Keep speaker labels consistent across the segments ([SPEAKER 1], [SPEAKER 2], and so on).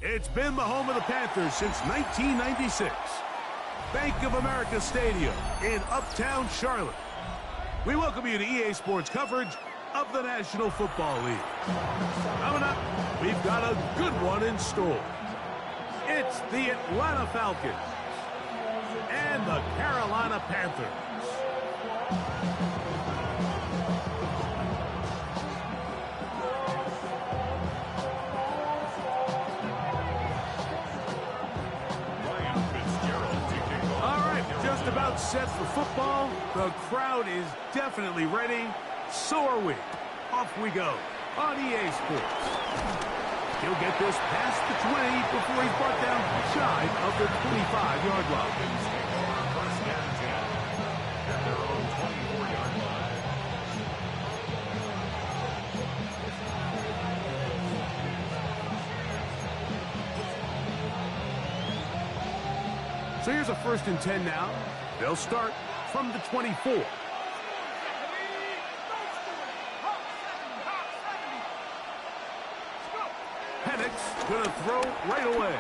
[SPEAKER 1] It's been the home of the Panthers since 1996. Bank of America Stadium in Uptown Charlotte. We welcome you to EA Sports coverage of the National Football League. Coming up, we've got a good one in store. It's the Atlanta Falcons and the Carolina Panthers. About set for football. The crowd is definitely ready. So are we. Off we go on EA Sports. He'll get this past the 20 before he's brought down shy of the 25-yard line.
[SPEAKER 2] First down 10 at their own 24-yard line.
[SPEAKER 1] So here's a 1st and 10 now. They'll start from the 24. Penix going to throw right away.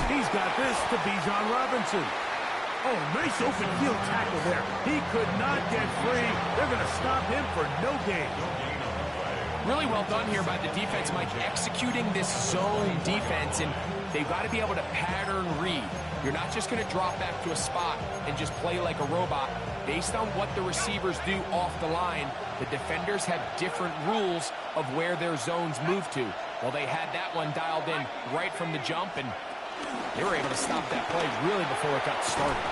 [SPEAKER 1] He's got this to Bijan Robinson. Oh, nice open field tackle there. He could not get free. They're going to stop him for no gain.
[SPEAKER 3] Really well done here by the defense, Mike, executing this zone defense, and they've got to be able to pattern read. You're not just going to drop back to a spot and just play like a robot. Based on what the receivers do off the line, the defenders have different rules of where their zones move to. Well, they had that one dialed in right from the jump, and they were able to stop that play really before it got started.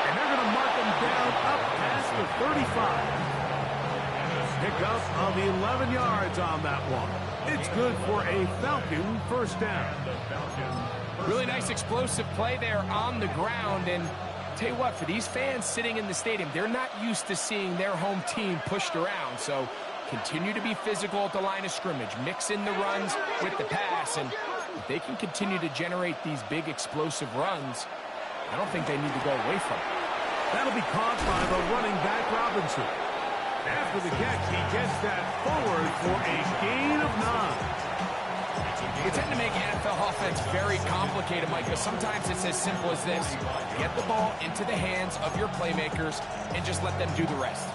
[SPEAKER 1] And they're going to mark them down up past the 35. Pick up on the 11 yards on that one. It's good for a Falcon first down.
[SPEAKER 3] Really nice explosive play there on the ground, and tell you what, for these fans sitting in the stadium, they're not used to seeing their home team pushed around, so continue to be physical at the line of scrimmage, mix in the runs with the pass, and if they can continue to generate these big explosive runs, I don't think they need to go away from it.
[SPEAKER 1] That'll be caught by the running back Robinson. After the catch, he gets that forward for a gain of 9.
[SPEAKER 3] We tend to make NFL offense very complicated, Mike, because sometimes it's as simple as this. Get the ball into the hands of your playmakers and just let them do the rest.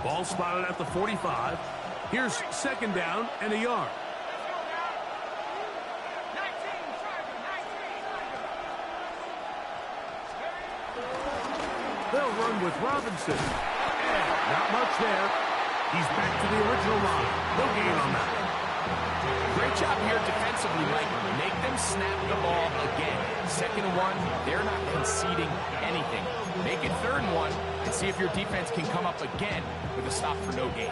[SPEAKER 1] Ball spotted at the 45. Here's 2nd down and a yard. They'll run with Robinson. And not much there. He's back to the original line. No gain on that.
[SPEAKER 3] Great job here defensively, Mike. Make them snap the ball again. 2nd and 1, they're not conceding anything. Make it 3rd and 1 and see if your defense can come up again with a stop for no gain.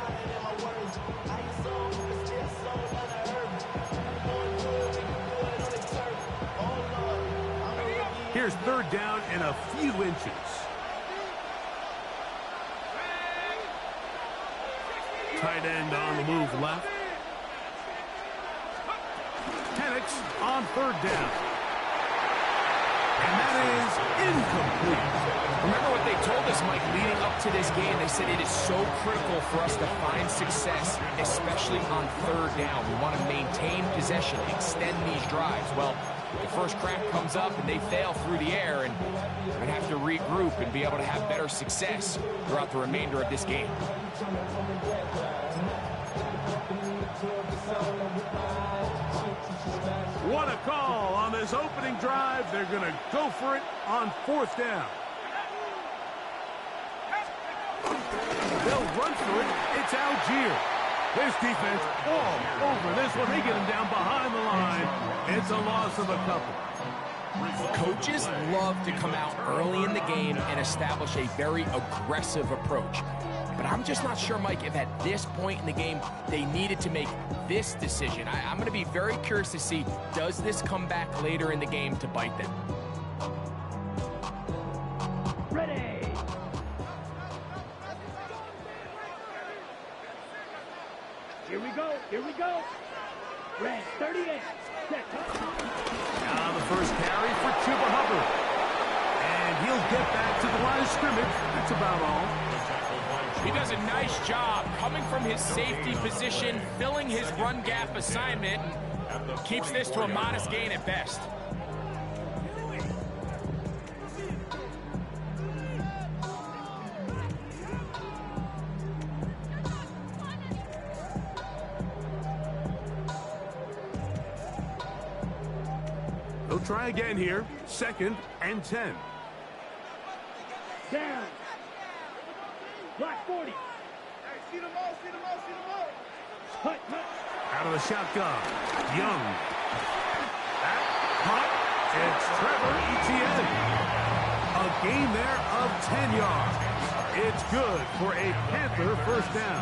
[SPEAKER 1] Here's 3rd down and a few inches. Tight end on the move left. Penix on 3rd down. And that is incomplete.
[SPEAKER 3] Remember what they told us, Mike, leading up to this game. They said it is so critical for us to find success, especially on 3rd down. We want to maintain possession, extend these drives. Well, the first crack comes up and they fail through the air, and we're going to have to regroup and be able to have better success throughout the remainder of this game.
[SPEAKER 1] What a call on this opening drive. They're going to go for it on 4th down. They'll run for it. It's Algier. This defense all over this one. They get him down behind the line. It's a loss of a couple.
[SPEAKER 3] Coaches love to come out early in the game and establish a very aggressive approach. But I'm just not sure, Mike, if at this point in the game they needed to make this decision. I'm going to be very curious to see, does this come back later in the game to bite them?
[SPEAKER 4] Ready. Here we go. Here we go. Red 38.
[SPEAKER 1] Now the first carry for Chuba Hubbard. And he'll get back to the line of scrimmage. That's about all.
[SPEAKER 3] He does a nice job coming from his safety position, filling his run gap assignment, and keeps this to a modest gain at best.
[SPEAKER 1] They'll try again here. 2nd and 10.
[SPEAKER 4] Down. Block 40.
[SPEAKER 5] See the ball, see the ball, see the ball.
[SPEAKER 4] Hut, hut.
[SPEAKER 1] Out of the shotgun. Young. That punt. It's Trevor Etienne. A gain there of 10 yards. It's good for a Panther first down.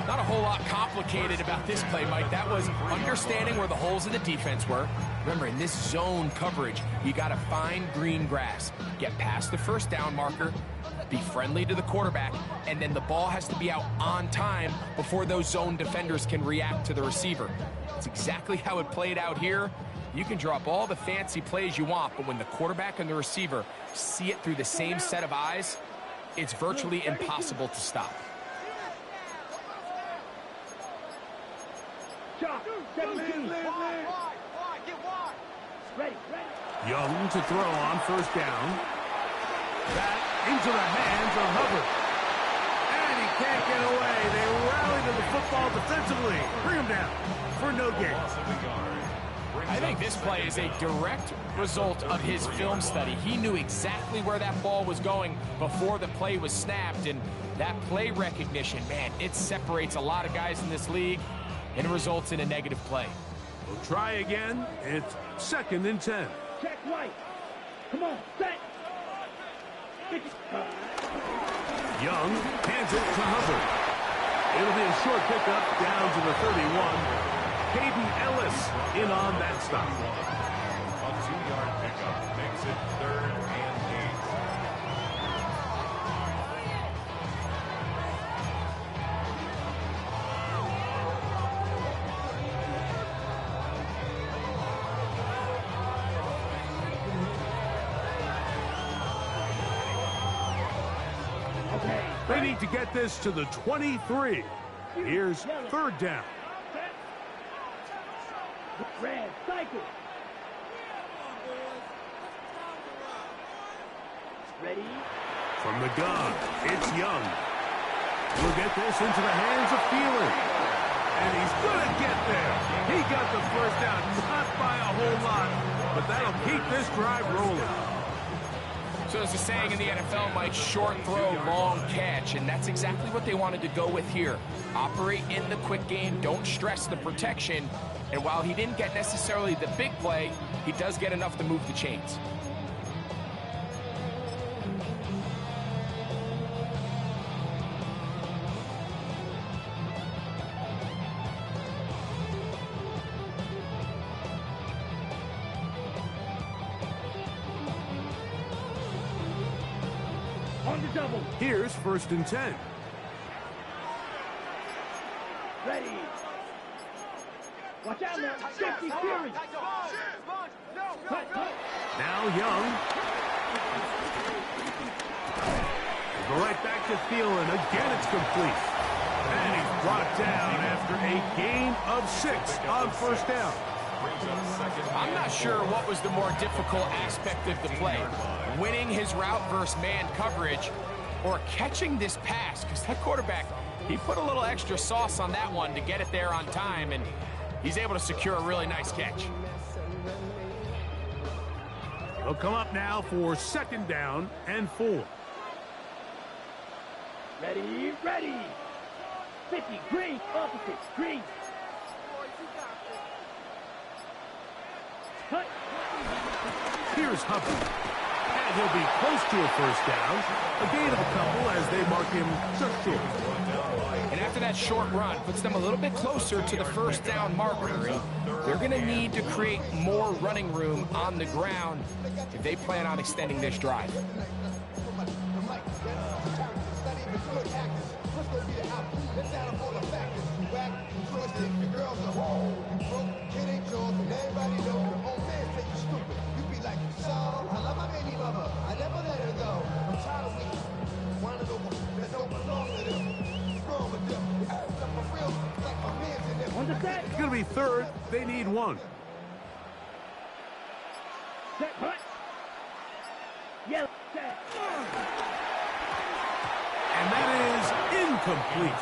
[SPEAKER 3] Not a whole lot complicated about this play, Mike. That was understanding where the holes in the defense were. Remember, in this zone coverage, you got to find green grass, get past the first down marker, be friendly to the quarterback, and then the ball has to be out on time before those zone defenders can react to the receiver. It's exactly how it played out here. You can draw up all the fancy plays you want, but when the quarterback and the receiver see it through the same set of eyes, it's virtually impossible to stop.
[SPEAKER 4] Chop. 17. Ready, ready.
[SPEAKER 1] Young to throw on first down. Back into the hands of Hubbard. And he can't get away. They rally to the football defensively. Bring him down for no gain.
[SPEAKER 3] I think this play is a direct result of his film study. He knew exactly where that ball was going before the play was snapped, and that play recognition, man, it separates a lot of guys in this league, and it results in a negative play.
[SPEAKER 1] We'll try again. It's 2nd and 10.
[SPEAKER 4] Check right. Come on, set.
[SPEAKER 1] Young hands it to Hubbard. It'll be a short pickup down to the 31. Caden Ellis in on that stop.
[SPEAKER 2] A 2-yard pickup makes it 3rd and 8.
[SPEAKER 4] Okay.
[SPEAKER 1] They need to get this to the 23. Here's 3rd down.
[SPEAKER 4] Red cycle. Ready.
[SPEAKER 1] From the gun, it's Young. We'll get this into the hands of Thielen. And he's going to get there. He got the first down, not by a whole lot, but that'll keep this drive rolling.
[SPEAKER 3] So there's a saying in the NFL, Mike, short throw, long catch, and that's exactly what they wanted to go with here. Operate in the quick game, don't stress the protection, and while he didn't get necessarily the big play, he does get enough to move the chains.
[SPEAKER 4] On the double.
[SPEAKER 1] Here's 1st and 10.
[SPEAKER 4] Ready. Watch out now. 50 Fury. Cut, cut.
[SPEAKER 1] Now Young. Go right back to Thielen. Again, it's complete. And he's brought down after a gain of 6 on first down.
[SPEAKER 3] I'm not sure what was the more difficult aspect of the play. Winning his route versus man coverage or catching this pass, because that quarterback, he put a little extra sauce on that one to get it there on time, and he's able to secure a really nice catch.
[SPEAKER 1] They'll come up now for 2nd down and 4.
[SPEAKER 4] Ready, ready. 50 green, opposite, green. Cut.
[SPEAKER 1] Here's Hubbard. And he'll be close to a first down. A gain of a couple as they mark him just short.
[SPEAKER 3] And after that short run, puts them a little bit closer to the first down marker. They're going to need to create more running room on the ground if they plan on extending this drive.
[SPEAKER 5] Let's go get it out. Let's add up all the factors. Whack, choice, the girls are
[SPEAKER 1] only third. They need one.
[SPEAKER 4] Set, hut. Yellow, set.
[SPEAKER 1] And that is incomplete.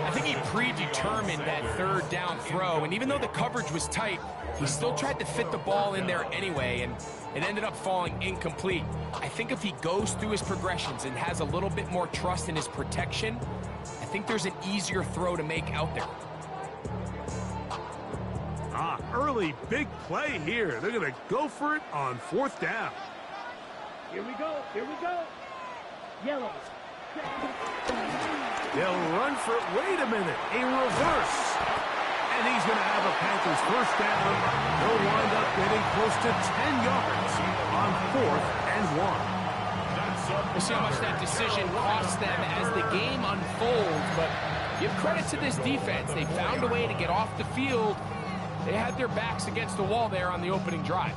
[SPEAKER 3] I think he predetermined that third down throw, and even though the coverage was tight, he still tried to fit the ball in there anyway, and it ended up falling incomplete. I think if he goes through his progressions and has a little bit more trust in his protection, I think there's an easier throw to make out there.
[SPEAKER 1] Early big play here. They're going to go for it on fourth down.
[SPEAKER 4] Here we go, here we go. Yellow.
[SPEAKER 1] They'll run for it. Wait a minute. A reverse. And he's going to have a Panthers first down. They'll wind up getting close to 10 yards on 4th and 1.
[SPEAKER 3] We'll see how much that decision costs them as the game unfolds, but give credit to this defense. They found a way to get off the field. They had their backs against the wall there on the opening drive.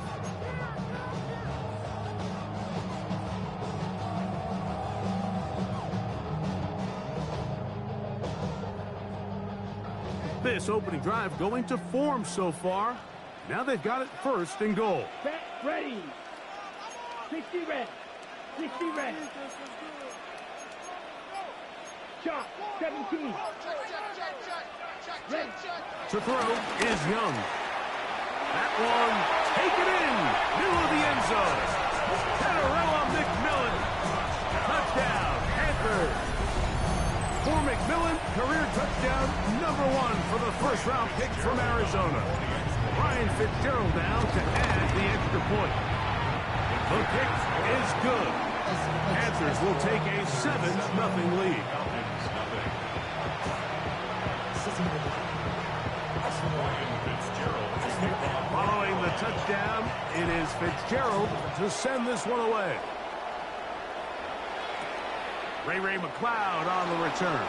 [SPEAKER 1] This opening drive going to form so far. Now they've got it first and goal.
[SPEAKER 4] Set, ready. 60 red. 60 red. Shot, 17. Red.
[SPEAKER 1] To throw is Young. That one taken in. Middle of the end zone. Atl McMillan. Touchdown, Panthers. For McMillan, career touchdown number 1 for the first-round pick from Arizona. Ryan Fitzgerald now to add the extra point. The kick is good. Panthers will take a 7-0 lead. Following the touchdown, it is Fitzgerald to send this one away. Ray McLeod on the return.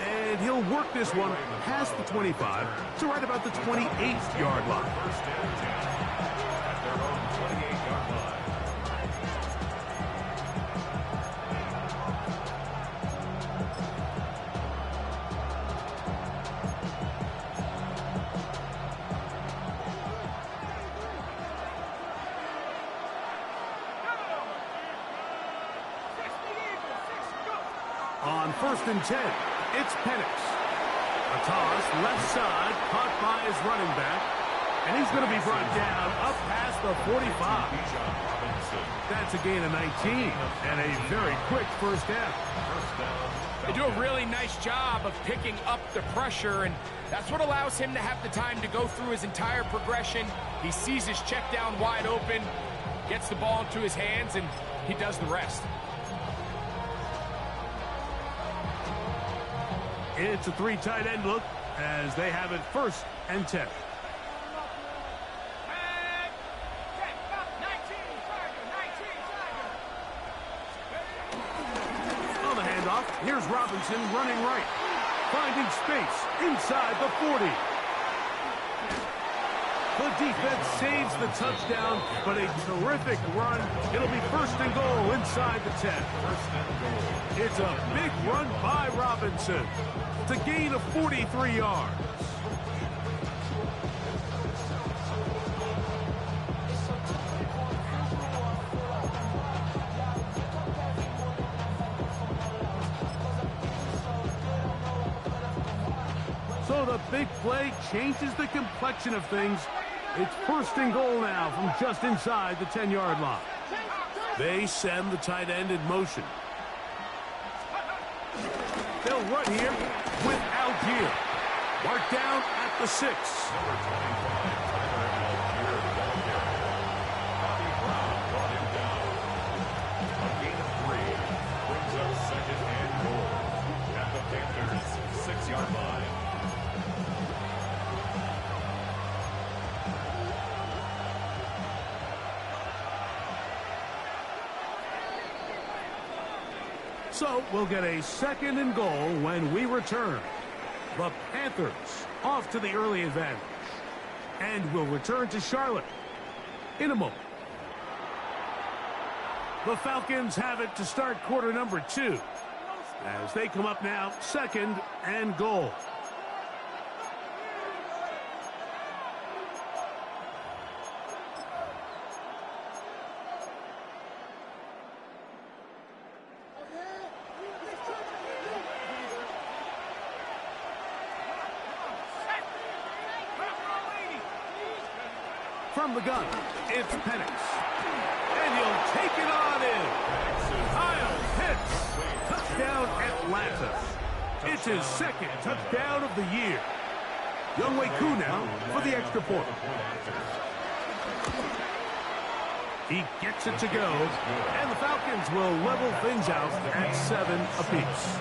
[SPEAKER 1] And he'll work this one past the 25 to right about the 28-yard line.
[SPEAKER 2] First and 10 at their own 28-yard line.
[SPEAKER 1] On 1st and 10, it's Penix. A toss, left side, caught by his running back. And he's going to be brought down up past the 45. That's a gain of 19 and a very quick first down.
[SPEAKER 3] They do a really nice job of picking up the pressure, and that's what allows him to have the time to go through his entire progression. He sees his check down wide open, gets the ball into his hands, and he does the rest.
[SPEAKER 1] It's a 3 tight end look as they have it 1st and 10. On the handoff, here's Robinson running right. Finding space inside the 40. The defense saves the touchdown, but a terrific run. It'll be 1st and goal inside the 10. It's a big run by Robinson. It's a gain of 43 yards. So the big play changes the complexion of things. It's 1st and goal now from just inside the 10-yard line. They send the tight end in motion. They'll run here with Algier. Marked down at the 6. So we'll get a 2nd and goal when we return. The Panthers off to the early advantage. And will return to Charlotte in a moment. The Falcons have it to start quarter number 2. As they come up now, 2nd and goal. From the gun, it's Penix. And he'll take it on in. Kyle Pitts. Touchdown, Atlanta. It's his second touchdown of the year. Younghoe Koo now for the extra point. He gets it to go, and the Falcons will level things out at 7 apiece.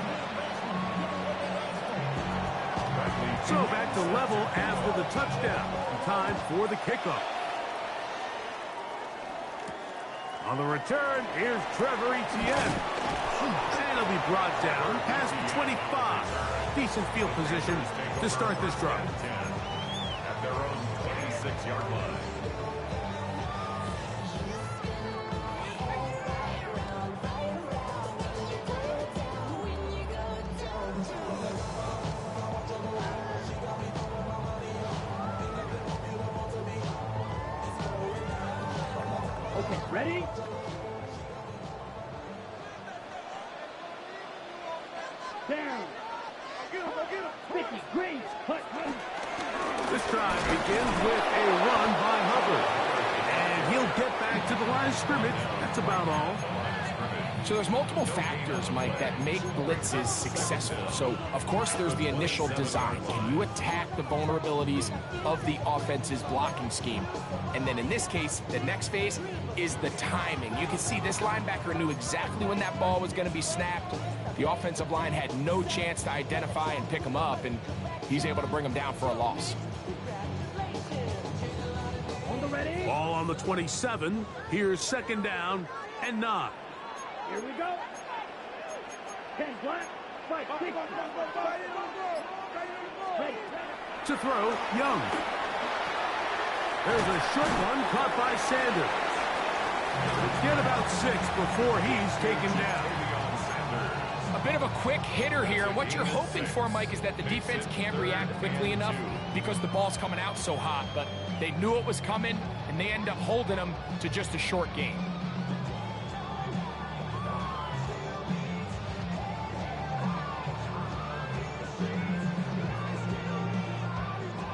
[SPEAKER 1] So back to level after the touchdown. Time for the kickoff. On the return, here's Trevor Etienne. And he'll be brought down past the 25. Decent field position to start this drive.
[SPEAKER 2] At their own 26-yard line.
[SPEAKER 4] Ready? Down.
[SPEAKER 5] Get him, go get him.
[SPEAKER 4] Mickey, Graves, hut.
[SPEAKER 1] This drive begins with a run by Hubbard. And he'll get back to the line of scrimmage. That's about all.
[SPEAKER 3] So there's multiple factors, Mike, that make blitzes successful. So, of course, there's the initial design. Can you attack the vulnerabilities of the offense's blocking scheme? And then in this case, the next phase is the timing. You can see this linebacker knew exactly when that ball was going to be snapped. The offensive line had no chance to identify and pick him up, and he's able to bring him down for a loss.
[SPEAKER 4] On the ready?
[SPEAKER 1] Ball on the 27. Here's second down and 9.
[SPEAKER 4] Here we go. 10 black, 5, 6. Ready.
[SPEAKER 1] To throw, Young. There's a short one caught by Sanders. Get about 6 before he's taken down.
[SPEAKER 3] A bit of a quick hitter here, and what you're hoping for, Mike, is that the defense can't react quickly enough because the ball's coming out so hot, but they knew it was coming, and they end up holding them to just a short gain.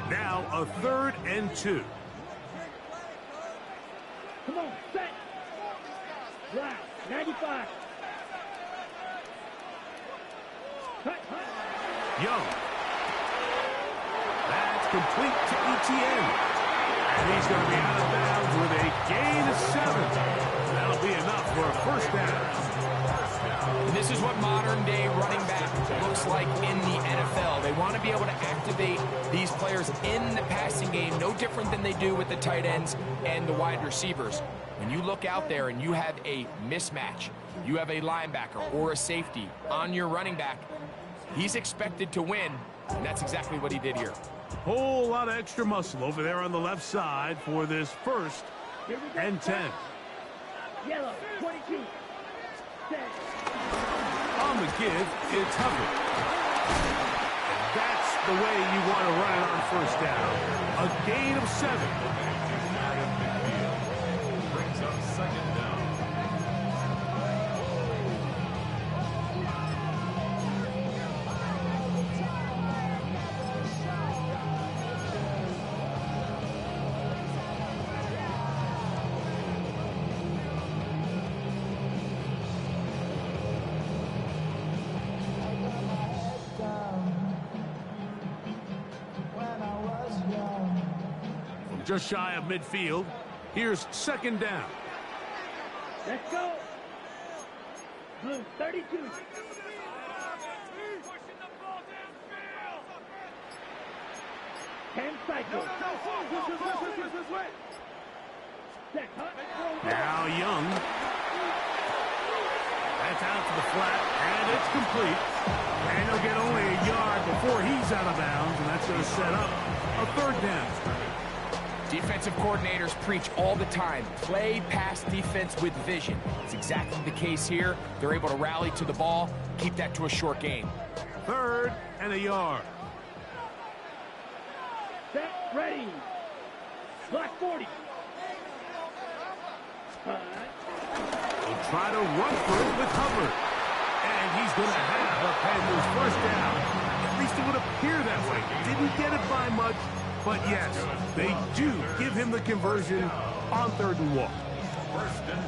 [SPEAKER 1] Now a 3rd and 2.
[SPEAKER 4] Come on, set. Black, 95. Cut.
[SPEAKER 1] Young. That's complete to Etienne. And he's going to be out of bounds with a gain of 7. That'll be enough for a first down.
[SPEAKER 3] And this is what modern-day running back looks like in the NFL. They want to be able to activate these players in the passing game, no different than they do with the tight ends and the wide receivers. When you look out there and you have a mismatch, you have a linebacker or a safety on your running back, he's expected to win, and that's exactly what he did here.
[SPEAKER 1] Whole lot of extra muscle over there on the left side for this 1st and 10.
[SPEAKER 4] Yellow, 22. Set.
[SPEAKER 1] On the give, it's Hubbard. And that's the way you want to run it on first down. A gain of 7.
[SPEAKER 2] Brings up second down.
[SPEAKER 1] Just shy of midfield. Here's second down.
[SPEAKER 4] Let's go. Blue, 32. 10 cycles. Set, huh?
[SPEAKER 1] Now Young. That's out to the flat, and it's complete. And he'll get only a yard before he's out of bounds, and that's going to set up a 3rd down.
[SPEAKER 3] Defensive coordinators preach all the time, play pass defense with vision. It's exactly the case here. They're able to rally to the ball, keep that to a short gain.
[SPEAKER 1] 3rd and a yard.
[SPEAKER 4] Set, ready. Black 40.
[SPEAKER 1] He'll try to run for it with Hubbard. And he's going to have a Panthers first down. At least it would appear that way. Didn't get it by much, But yes, they do give him the conversion on 3rd and 1.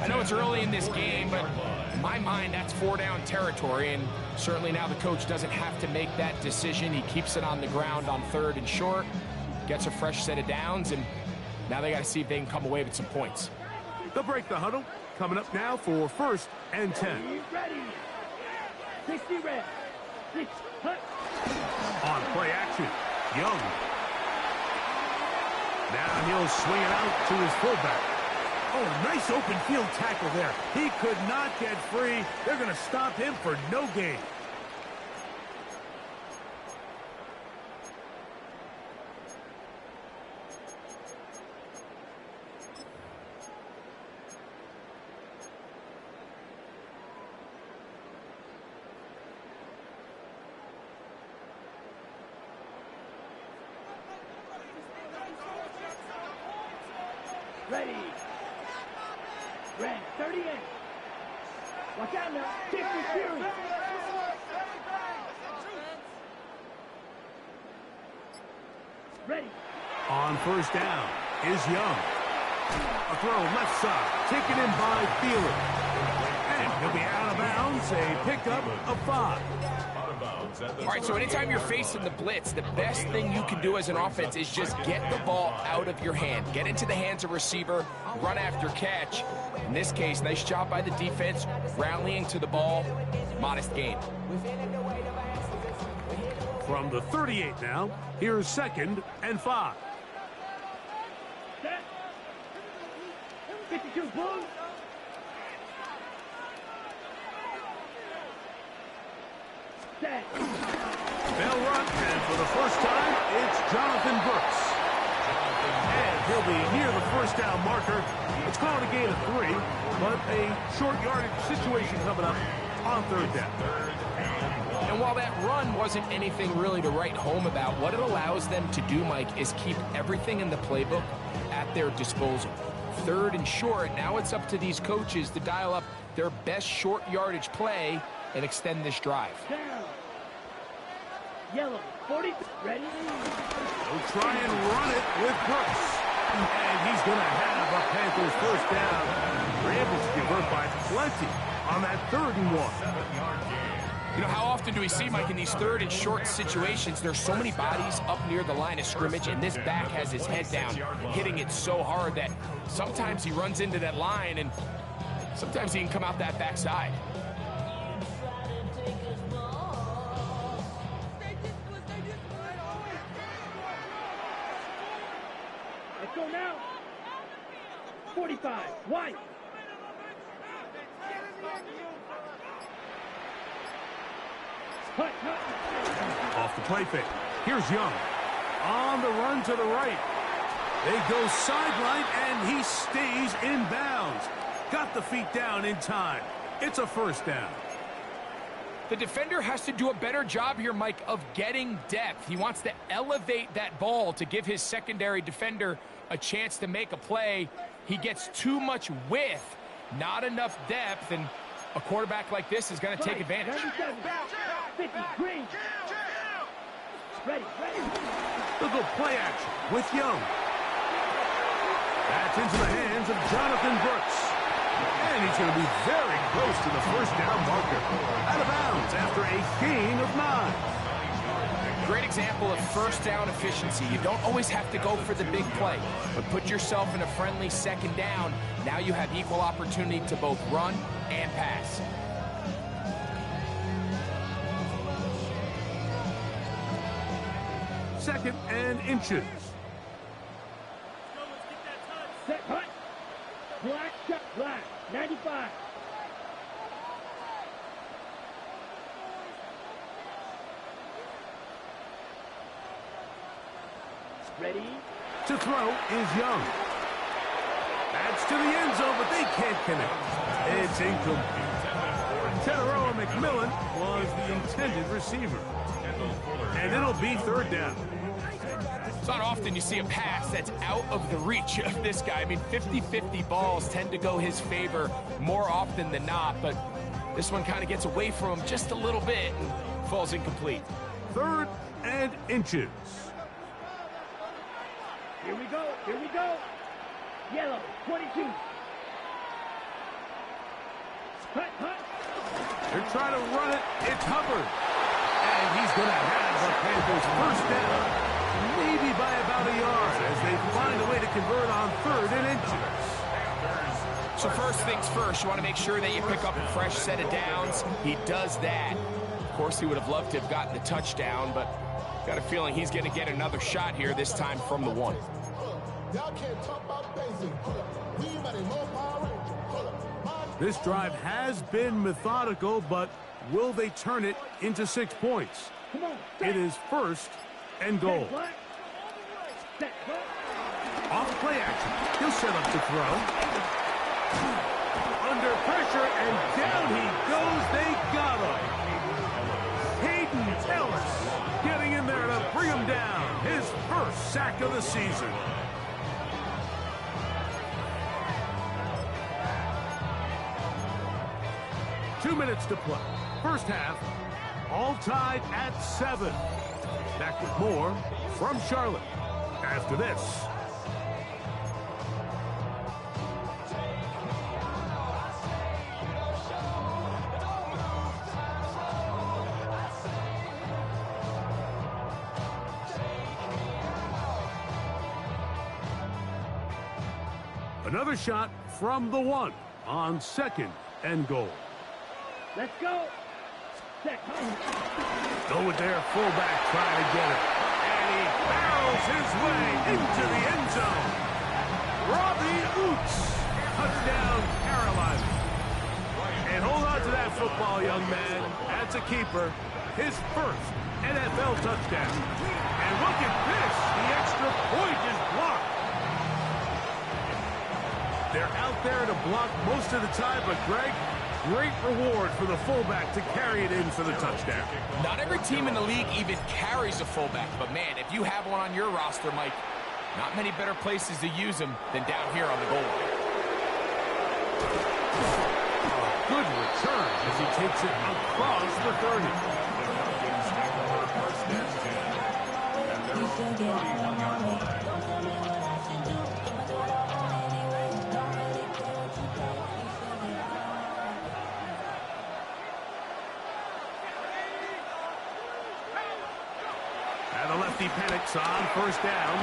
[SPEAKER 3] I know it's early in this game, but in my mind, that's 4-down territory, and certainly now the coach doesn't have to make that decision. He keeps it on the ground on 3rd and short, gets a fresh set of downs, and now they got to see if they can come away with some points.
[SPEAKER 1] They'll break the huddle. Coming up now for 1st and 10.
[SPEAKER 4] Ready. 60 red. 6 hut.
[SPEAKER 1] On play action, Young. Now he'll swing it out to his fullback. Oh, nice open field tackle there. He could not get free. They're going to stop him for no gain.
[SPEAKER 4] Ready. Red, 38. Watch out now. Kick the fury. Ready.
[SPEAKER 1] On 1st down is Young. A throw left side, taken in by Thielen. And he'll be out of bounds, a pickup of 5.
[SPEAKER 3] All right, so anytime you're facing the blitz, the best thing you can do as an offense is just get the ball out of your hand. Get into the hands of receiver, run after catch. In this case, nice job by the defense, rallying to the ball, modest gain.
[SPEAKER 1] From the 38 now, here's 2nd and 5.
[SPEAKER 4] Set. 52 Bulls. Set.
[SPEAKER 1] They'll run, and for the first time, it's Jonathan Brooks. And he'll be near the 1st down marker. It's called a gain of 3, but a short yardage situation coming up on 3rd down.
[SPEAKER 3] And while that run wasn't anything really to write home about, what it allows them to do, Mike, is keep everything in the playbook at their disposal. 3rd and short, now it's up to these coaches to dial up their best short yardage play and extend this drive.
[SPEAKER 4] Down. Yellow, 40. Ready.
[SPEAKER 1] They'll try and run it with Brooks. And he's going to have a Panthers 1st down. They're able to convert by plenty on that 3rd and 1.
[SPEAKER 3] You know, how often do we see, Mike, in these 3rd and short situations, there's so many bodies up near the line of scrimmage, and this back has his head down, hitting it so hard that sometimes he runs into that line, and sometimes he can come out that backside.
[SPEAKER 4] Let's go now. 45. White. Hut, hut.
[SPEAKER 1] Off the play fake. Here's Young. On the run to the right. They go sideline, and he stays in bounds. Got the feet down in time. It's a 1st down.
[SPEAKER 3] The defender has to do a better job here, Mike, of getting depth. He wants to elevate that ball to give his secondary defender a chance to make a play. He gets too much width, not enough depth, and a quarterback like this is going to take advantage.
[SPEAKER 4] 50, green. Ready, ready.
[SPEAKER 1] They'll go play action with Young. That's into the hands of Jonathan Brooks. And he's going to be very close to the 1st down marker. Out of bounds after a gain of 9.
[SPEAKER 3] Great example of 1st down efficiency. You don't always have to go for the big play, but put yourself in a friendly 2nd down. Now you have equal opportunity to both run and pass.
[SPEAKER 1] Second and inches.
[SPEAKER 4] Set, hut. Black, shot, black. 95. Ready.
[SPEAKER 1] To throw is Young. That's to the end zone, but they can't connect. It's incomplete. Teteroa McMillan was the intended receiver. And it'll be 3rd down.
[SPEAKER 3] It's not often you see a pass that's out of the reach of this guy. I mean, 50-50 balls tend to go his favor more often than not, but this one kind of gets away from him just a little bit and falls incomplete.
[SPEAKER 1] 3rd and inches.
[SPEAKER 4] Here we go. Here we go. Yellow, 22. Hut, hut.
[SPEAKER 1] They're trying to run it. It's Hubbard. And he's going to have the Panthers first down. Maybe by about a yard as they find a way to convert on 3rd and inches.
[SPEAKER 3] So first things first, you want to make sure that you pick up a fresh set of downs. He does that. Of course, he would have loved to have gotten the touchdown, but got a feeling he's going to get another shot here, this time from the 1.
[SPEAKER 1] This drive has been methodical, but will they turn it into 6 points? It is 1st and goal. Off play action. He'll set up to throw. Under pressure, and down he goes. They got him. Hayden Ellis getting in there to bring him down. His first sack of the season. Two minutes to play. First half, all tied at 7. Back with more from Charlotte after this. Another shot from the 1 on 2nd and goal.
[SPEAKER 4] Let's go.
[SPEAKER 1] Go with their fullback trying to get it. And he barrels his way into the end zone. Robbie Oots. Touchdown, Carolina. And hold on to that football, young man. That's a keeper. His first NFL touchdown. And look at this. The extra point is blocked. They're out there to block most of the time, but Greg, great reward for the fullback to carry it in for the touchdown.
[SPEAKER 3] Not every team in the league even carries a fullback, but man, if you have one on your roster, Mike, not many better places to use him than down here on the goal line.
[SPEAKER 1] Good return as he takes it across the 30. And the lefty panics on first down.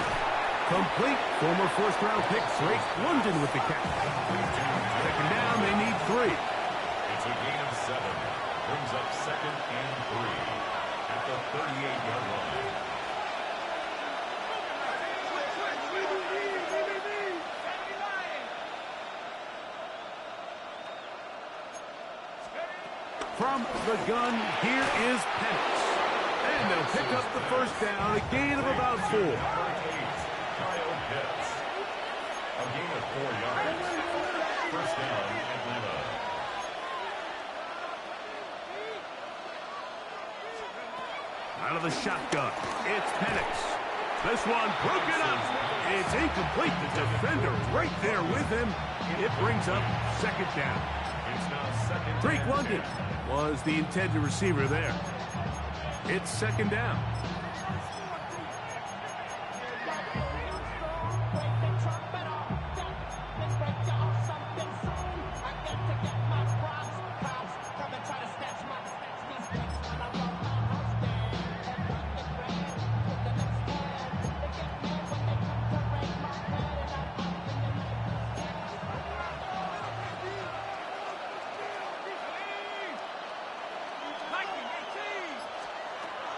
[SPEAKER 1] Complete. Former first-round pick Drake London with the catch. Second down, they need 3.
[SPEAKER 2] It's a gain of 7. Brings up 2nd and 3 at the 38-yard line.
[SPEAKER 1] From the gun, here is Penix. And they'll pick up the first down, a gain of about 4.
[SPEAKER 2] Kyle Pitts. A gain of 4 yards. First down, Atlanta.
[SPEAKER 1] Out of the shotgun, it's Penix. This one broken up. It's incomplete. The defender right there with him. It brings up second down.
[SPEAKER 2] It's now second.
[SPEAKER 1] Drake London was the intended receiver there. It's second down.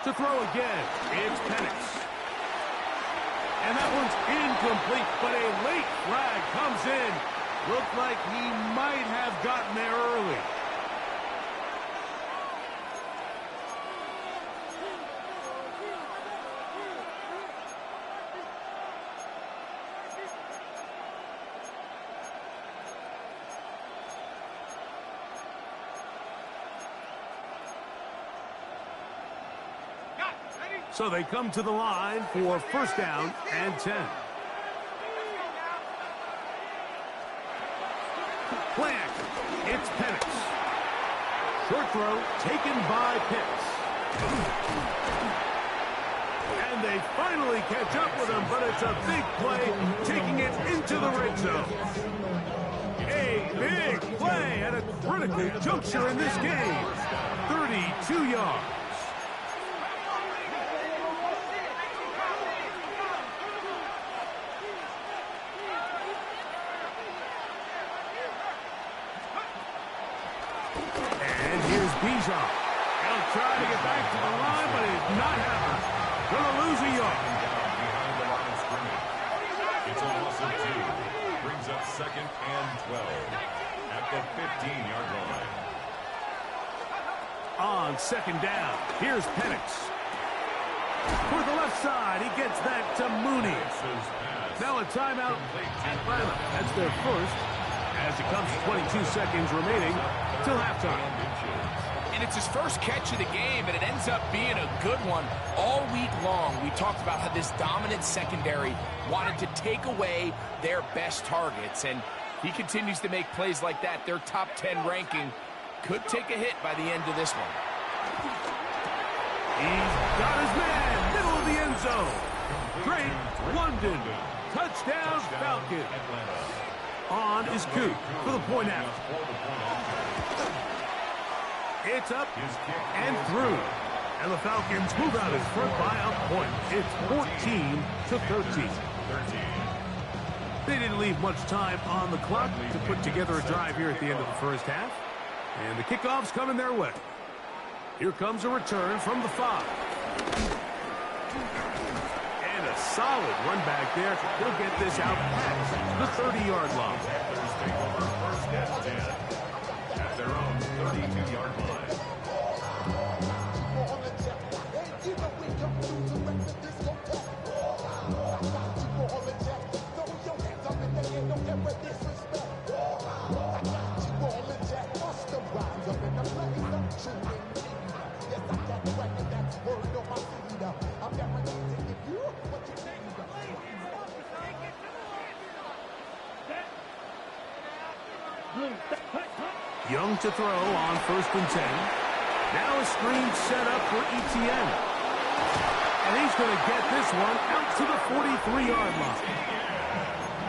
[SPEAKER 1] To throw again, it's Penix. And that one's incomplete, but a late flag comes in. Looked like he might have gotten there early. So they come to the line for first down and 10. Play action. It's Penix. Short throw taken by Pitts. And they finally catch up with him, but it's a big play, taking it into the red zone. A big play at a critical juncture in this game. 32 yards. And here's Bijan. He'll try to get back to the line, but it's not happening. Gonna lose a yard.
[SPEAKER 2] Behind the line of scrimmage. It's a loss of 2. Brings up 2nd and 12 at the 15-yard line.
[SPEAKER 1] On 2nd down, here's Penix. For the left side, he gets that to Mooney. Now a timeout, Atlanta. That's their first, as it comes to 22 seconds remaining till halftime.
[SPEAKER 3] And it's his first catch of the game, and it ends up being a good one. All week long, we talked about how this dominant secondary wanted to take away their best targets, and he continues to make plays like that. Their top 10 ranking could take a hit by the end of this one.
[SPEAKER 1] He's got his man, middle of the end zone. Great London. Touchdown, Falcon. On is Coop for the point out. It's up and through. And the Falcons move out in front by a point. It's 14-13. They didn't leave much time on the clock to put together a drive here at the end of the first half. And the kickoff's coming their way. Here comes a return from the 5. And a solid run back there. He'll get this out past the 30-yard line.
[SPEAKER 2] First and 10 at their own 32-yard line.
[SPEAKER 1] Young to throw on 1st and 10. Now a screen set up for Etienne. And he's going to get this one out to the 43-yard line.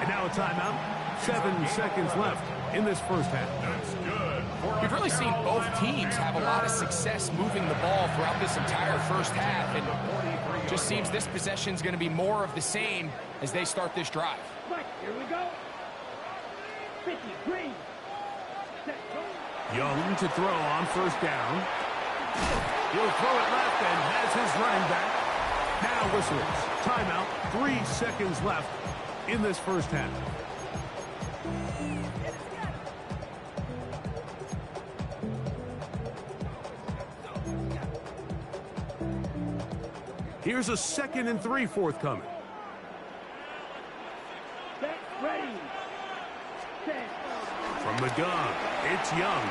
[SPEAKER 1] And now a timeout. 7 seconds left in this first half.
[SPEAKER 2] That's good.
[SPEAKER 3] We've really seen both teams have a lot of success moving the ball throughout this entire first half, and it just seems this possession is going to be more of the same as they start this drive.
[SPEAKER 4] Right, here we go. 50, green. Set, go.
[SPEAKER 1] Young to throw on 1st down. He'll throw it left and has his running back. Now whistles. Timeout. 3 seconds left in this first half. Here's a 2nd and 3 forthcoming.
[SPEAKER 4] Set, ready. Set.
[SPEAKER 1] From the gun, it's Young.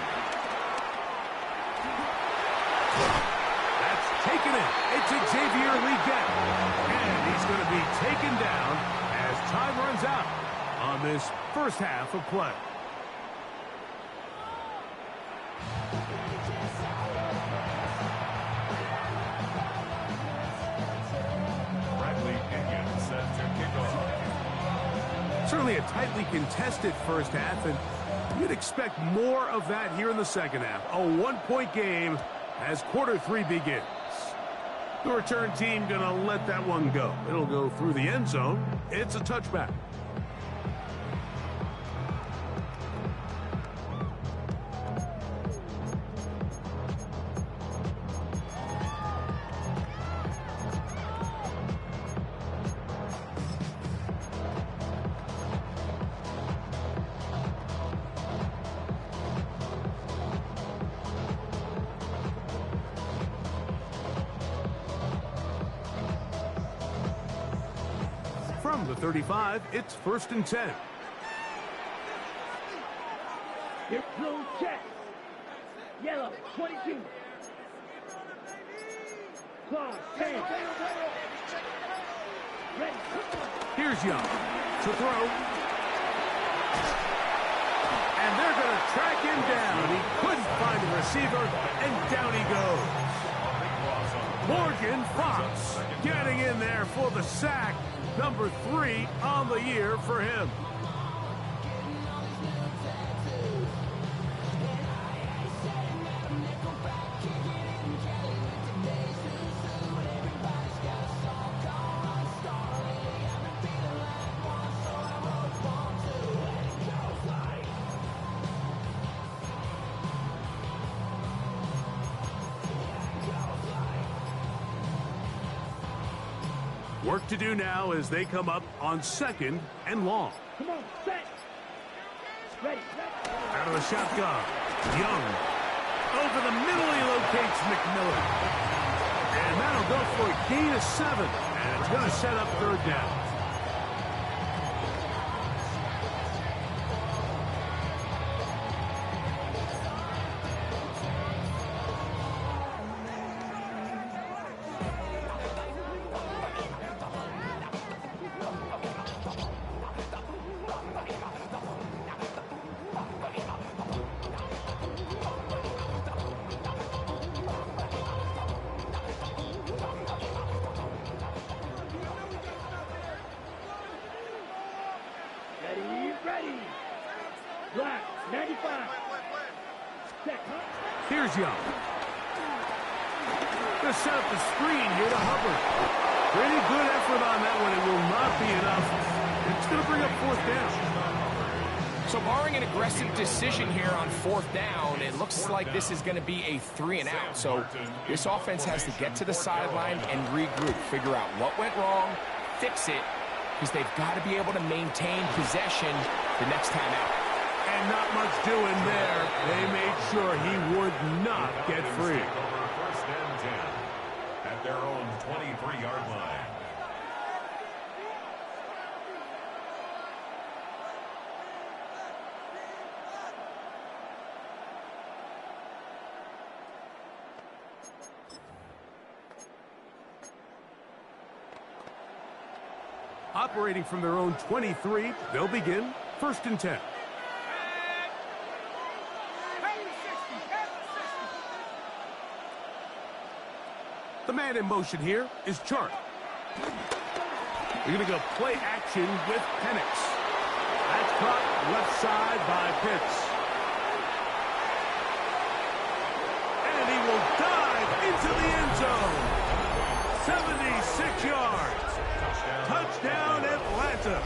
[SPEAKER 1] That's taken it. It's Xavier Legette. And he's going to be taken down as time runs out on this first half of play. Certainly a tightly contested first half, and you'd expect more of that here in the second half. A 1-point game as quarter 3 begins. The return team going to let that one go. It'll go through the end zone. It's a touchback. From the 35, it's 1st and 10.
[SPEAKER 4] Here, blue check. Yellow, 22. Claw, 10. Ready.
[SPEAKER 1] Here's Young to throw. And they're going to track him down. He couldn't find a receiver, and down he goes. Morgan Fox getting in there for the sack. Number 3 on the year for him. Work to do now as they come up on 2nd and long.
[SPEAKER 4] Come on, set. Ready.
[SPEAKER 1] Out of the shotgun. Young. Over the middle, he locates McMillan. And that'll go for a gain of 7. And it's going to set up 3rd down.
[SPEAKER 4] Ready. Black, 95. Set.
[SPEAKER 1] Here's Young. Going to set up the screen here to Hubbard. Pretty good effort on that one. It will not be enough. It's going to bring up 4th down.
[SPEAKER 3] So barring an aggressive decision here on 4th down, it looks like this is going to be a 3 and out. So this offense has to get to the sideline and regroup, figure out what went wrong, fix it, because they've got to be able to maintain possession the next time out.
[SPEAKER 1] And not much doing there. They made sure he would not get free.
[SPEAKER 2] Over 1st and 10 at their own 23-yard line.
[SPEAKER 1] Operating from their own 23, they'll begin 1st and 10. The man in motion here is Chart. We're going to go play action with Penix. That's caught left side by Pitts. And he will dive into the end zone. 76 yards. Touchdown, Atlanta.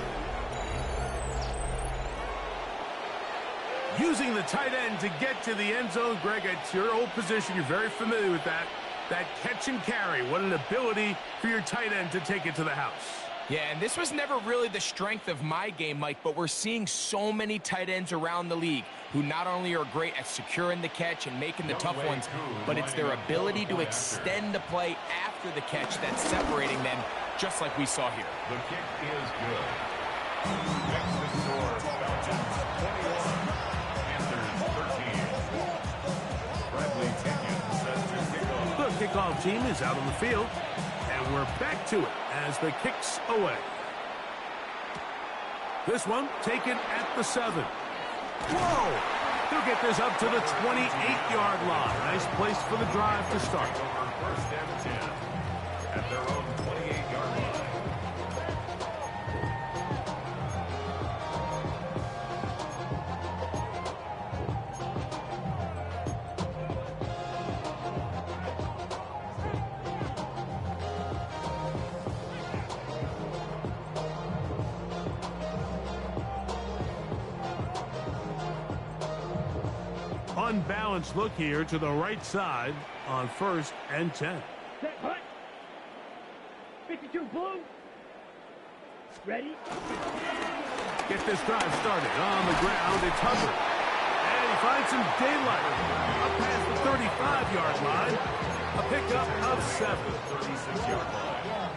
[SPEAKER 1] Using the tight end to get to the end zone, Greg, it's your old position. You're very familiar with that. That catch and carry. What an ability for your tight end to take it to the house.
[SPEAKER 3] Yeah, and this was never really the strength of my game, Mike, but we're seeing so many tight ends around the league who not only are great at securing the catch and making the tough ones, but it's their ability to extend the play after the catch that's separating them, just like we saw here.
[SPEAKER 2] The kick is good. Next to score, Falcons 21, Panthers 13. Bradley Tinkin set to kick off.
[SPEAKER 1] The kickoff team is out on the field, and we're back to it as the kick's away. This one taken at the 7. Whoa! He'll get this up to the 28-yard line. Nice place for the drive to start.
[SPEAKER 2] Over 1st and 10 at their own 28-yard line.
[SPEAKER 1] Unbalanced look here to the right side on 1st and 10.
[SPEAKER 4] Set, hut. 52 blue. Ready.
[SPEAKER 1] Get this drive started on the ground. It's Hubbard. And he finds some daylight. Up past the 35-yard line. A pickup of 7.
[SPEAKER 2] 36-yard line.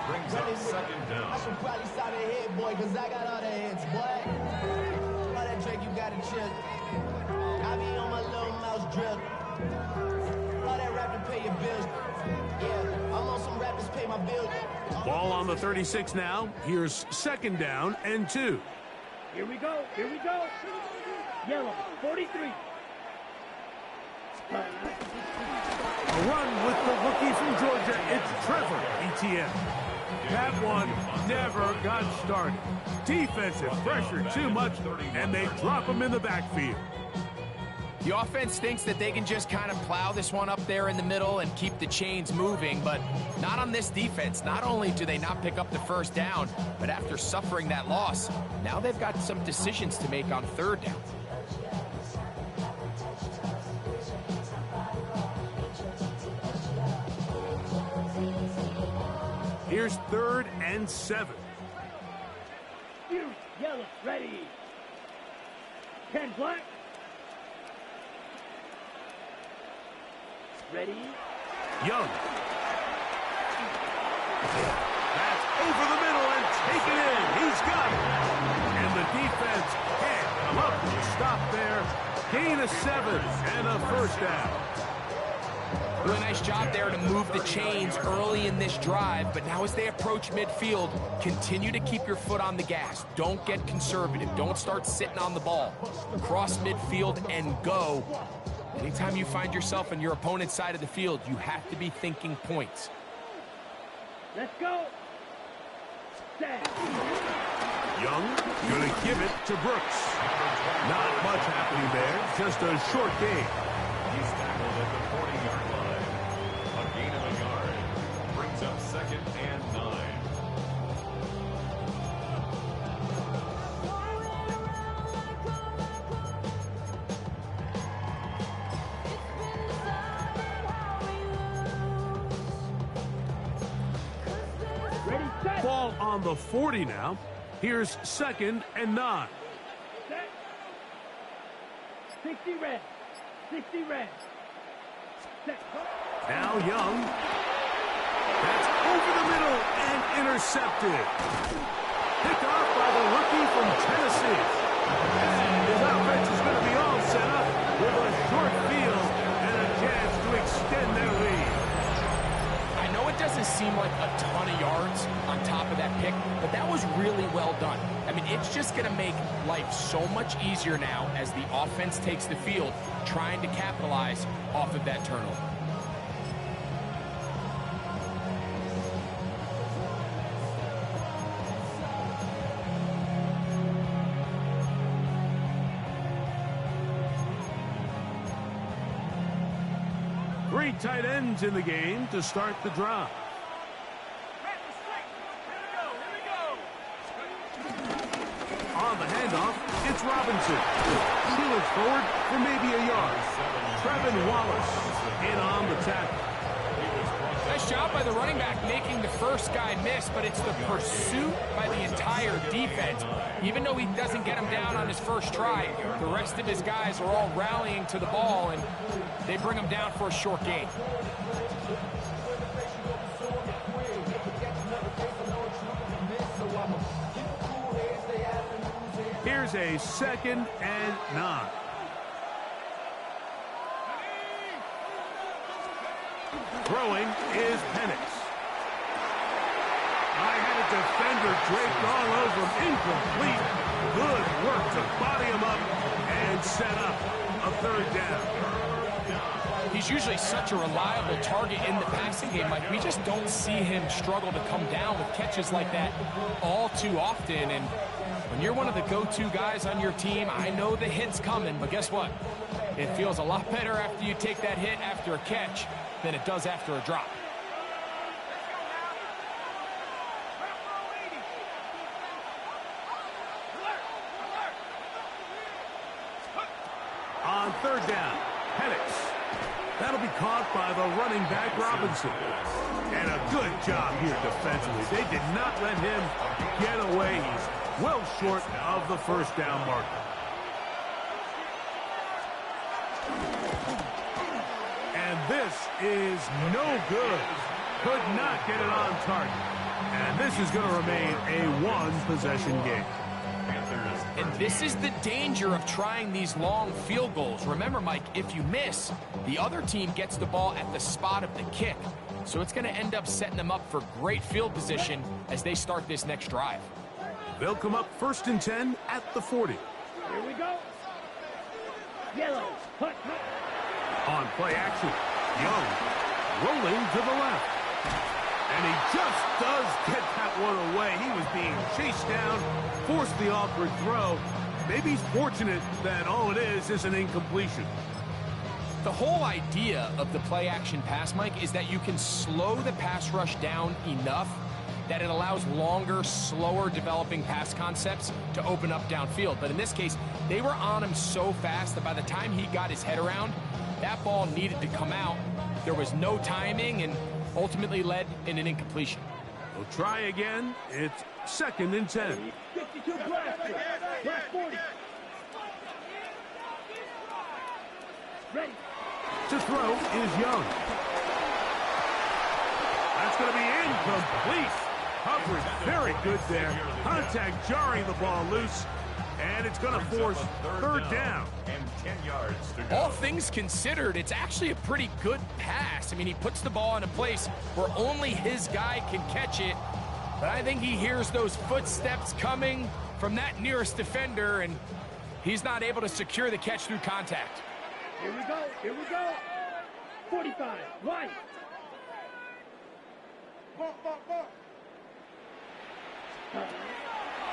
[SPEAKER 2] Brings up 2nd down.
[SPEAKER 6] I should probably stop the head, boy, because I got all the hits, boy. All that Drake, you got to chill. I be on my little mouse drip. All that rap to pay your bills. Yeah, I'm on some rappers pay my bills.
[SPEAKER 1] Ball on the 36 now. Here's 2nd down and 2.
[SPEAKER 4] Here we go. Here we go. Yellow, 43.
[SPEAKER 1] A run with the rookie from Georgia. It's Trevor Etienne. That one never got started. Defensive pressure too much, and they drop him in the backfield.
[SPEAKER 3] The offense thinks that they can just kind of plow this one up there in the middle and keep the chains moving, but not on this defense. Not only do they not pick up the first down, but after suffering that loss, now they've got some decisions to make on third down.
[SPEAKER 1] Here's 3rd and 7.
[SPEAKER 4] You yellow, ready. 10 black. Ready.
[SPEAKER 1] Young. That's over the middle and taken in. He's got it. And the defense can't come up with a stop there. Gain of 7 and a first down.
[SPEAKER 3] Really nice job there to move the chains early in this drive, but now as they approach midfield, continue to keep your foot on the gas. Don't get conservative. Don't start sitting on the ball. Cross midfield and go. Anytime you find yourself on your opponent's side of the field, you have to be thinking points.
[SPEAKER 4] Let's go. Set.
[SPEAKER 1] Young gonna give it to Brooks. Not much happening there. Just a short gain.
[SPEAKER 2] He's tackled at the 40-yard line. A gain of a yard. Brings up 2nd and 9.
[SPEAKER 4] Ready, set.
[SPEAKER 1] Ball on the 40 now. Here's 2nd and 9.
[SPEAKER 4] Set. 60 red. 60 red. Set.
[SPEAKER 1] Now Young. That's over the middle and intercepted. Picked off by the rookie from Tennessee. And his offense is going to be all set up with a short field and a chance to extend their lead.
[SPEAKER 3] I know it doesn't seem like a ton of yards on top of that pick, but that was really well done. I mean, it's just going to make life so much easier now as the offense takes the field, trying to capitalize off of that turnover.
[SPEAKER 1] Three tight ends in the game to start the drive. On the handoff, it's Robinson. He looks forward for maybe a yard. Trevin Wallace in on the tackle.
[SPEAKER 3] Nice job by the running back making the first guy miss, but it's the pursuit by the entire defense. Even though he doesn't get him down on his first try, the rest of his guys are all rallying to the ball, and they bring him down for a short gain.
[SPEAKER 1] Here's a 2nd and 9. Throwing is Penix. I had a defender draped all over him. Incomplete. Good work to body him up and set up a 3rd down.
[SPEAKER 3] He's usually such a reliable target in the passing game. Like, we just don't see him struggle to come down with catches like that all too often. And when you're one of the go-to guys on your team, I know the hit's coming, but guess what? It feels a lot better after you take that hit after a catch than it does after a drop.
[SPEAKER 1] On 3rd down, Penix. That'll be caught by the running back, Robinson. And a good job here defensively. They did not let him get away. He's well short of the first down marker. And this is no good. Could not get it on target. And this is going to remain a one-possession game.
[SPEAKER 3] And this is the danger of trying these long field goals. Remember, Mike, if you miss, the other team gets the ball at the spot of the kick. So it's going to end up setting them up for great field position as they start this next drive.
[SPEAKER 1] They'll come up 1st and 10 at the 40.
[SPEAKER 4] Here we go. Yellow. Hut.
[SPEAKER 1] On play action, Young rolling to the left. And he just does get that one away. He was being chased down, forced the awkward throw. Maybe he's fortunate that all it is an incompletion.
[SPEAKER 3] The whole idea of the play-action pass, Mike, is that you can slow the pass rush down enough that it allows longer, slower developing pass concepts to open up downfield. But in this case, they were on him so fast that by the time he got his head around, that ball needed to come out. There was no timing and ultimately led in an incompletion.
[SPEAKER 1] We'll try again. It's 2nd and 10.
[SPEAKER 4] 52 blaster. Blast 40. Ready.
[SPEAKER 1] To throw is Young. That's going to be incomplete. Coverage very good there. Contact jarring the ball loose. And it's going to force 3rd down.
[SPEAKER 2] And 10 yards to go.
[SPEAKER 3] All things considered, it's actually a pretty good pass. I mean, he puts the ball in a place where only his guy can catch it. But I think he hears those footsteps coming from that nearest defender, and he's not able to secure the catch through contact.
[SPEAKER 4] Here we go. Here we go. 45. Right.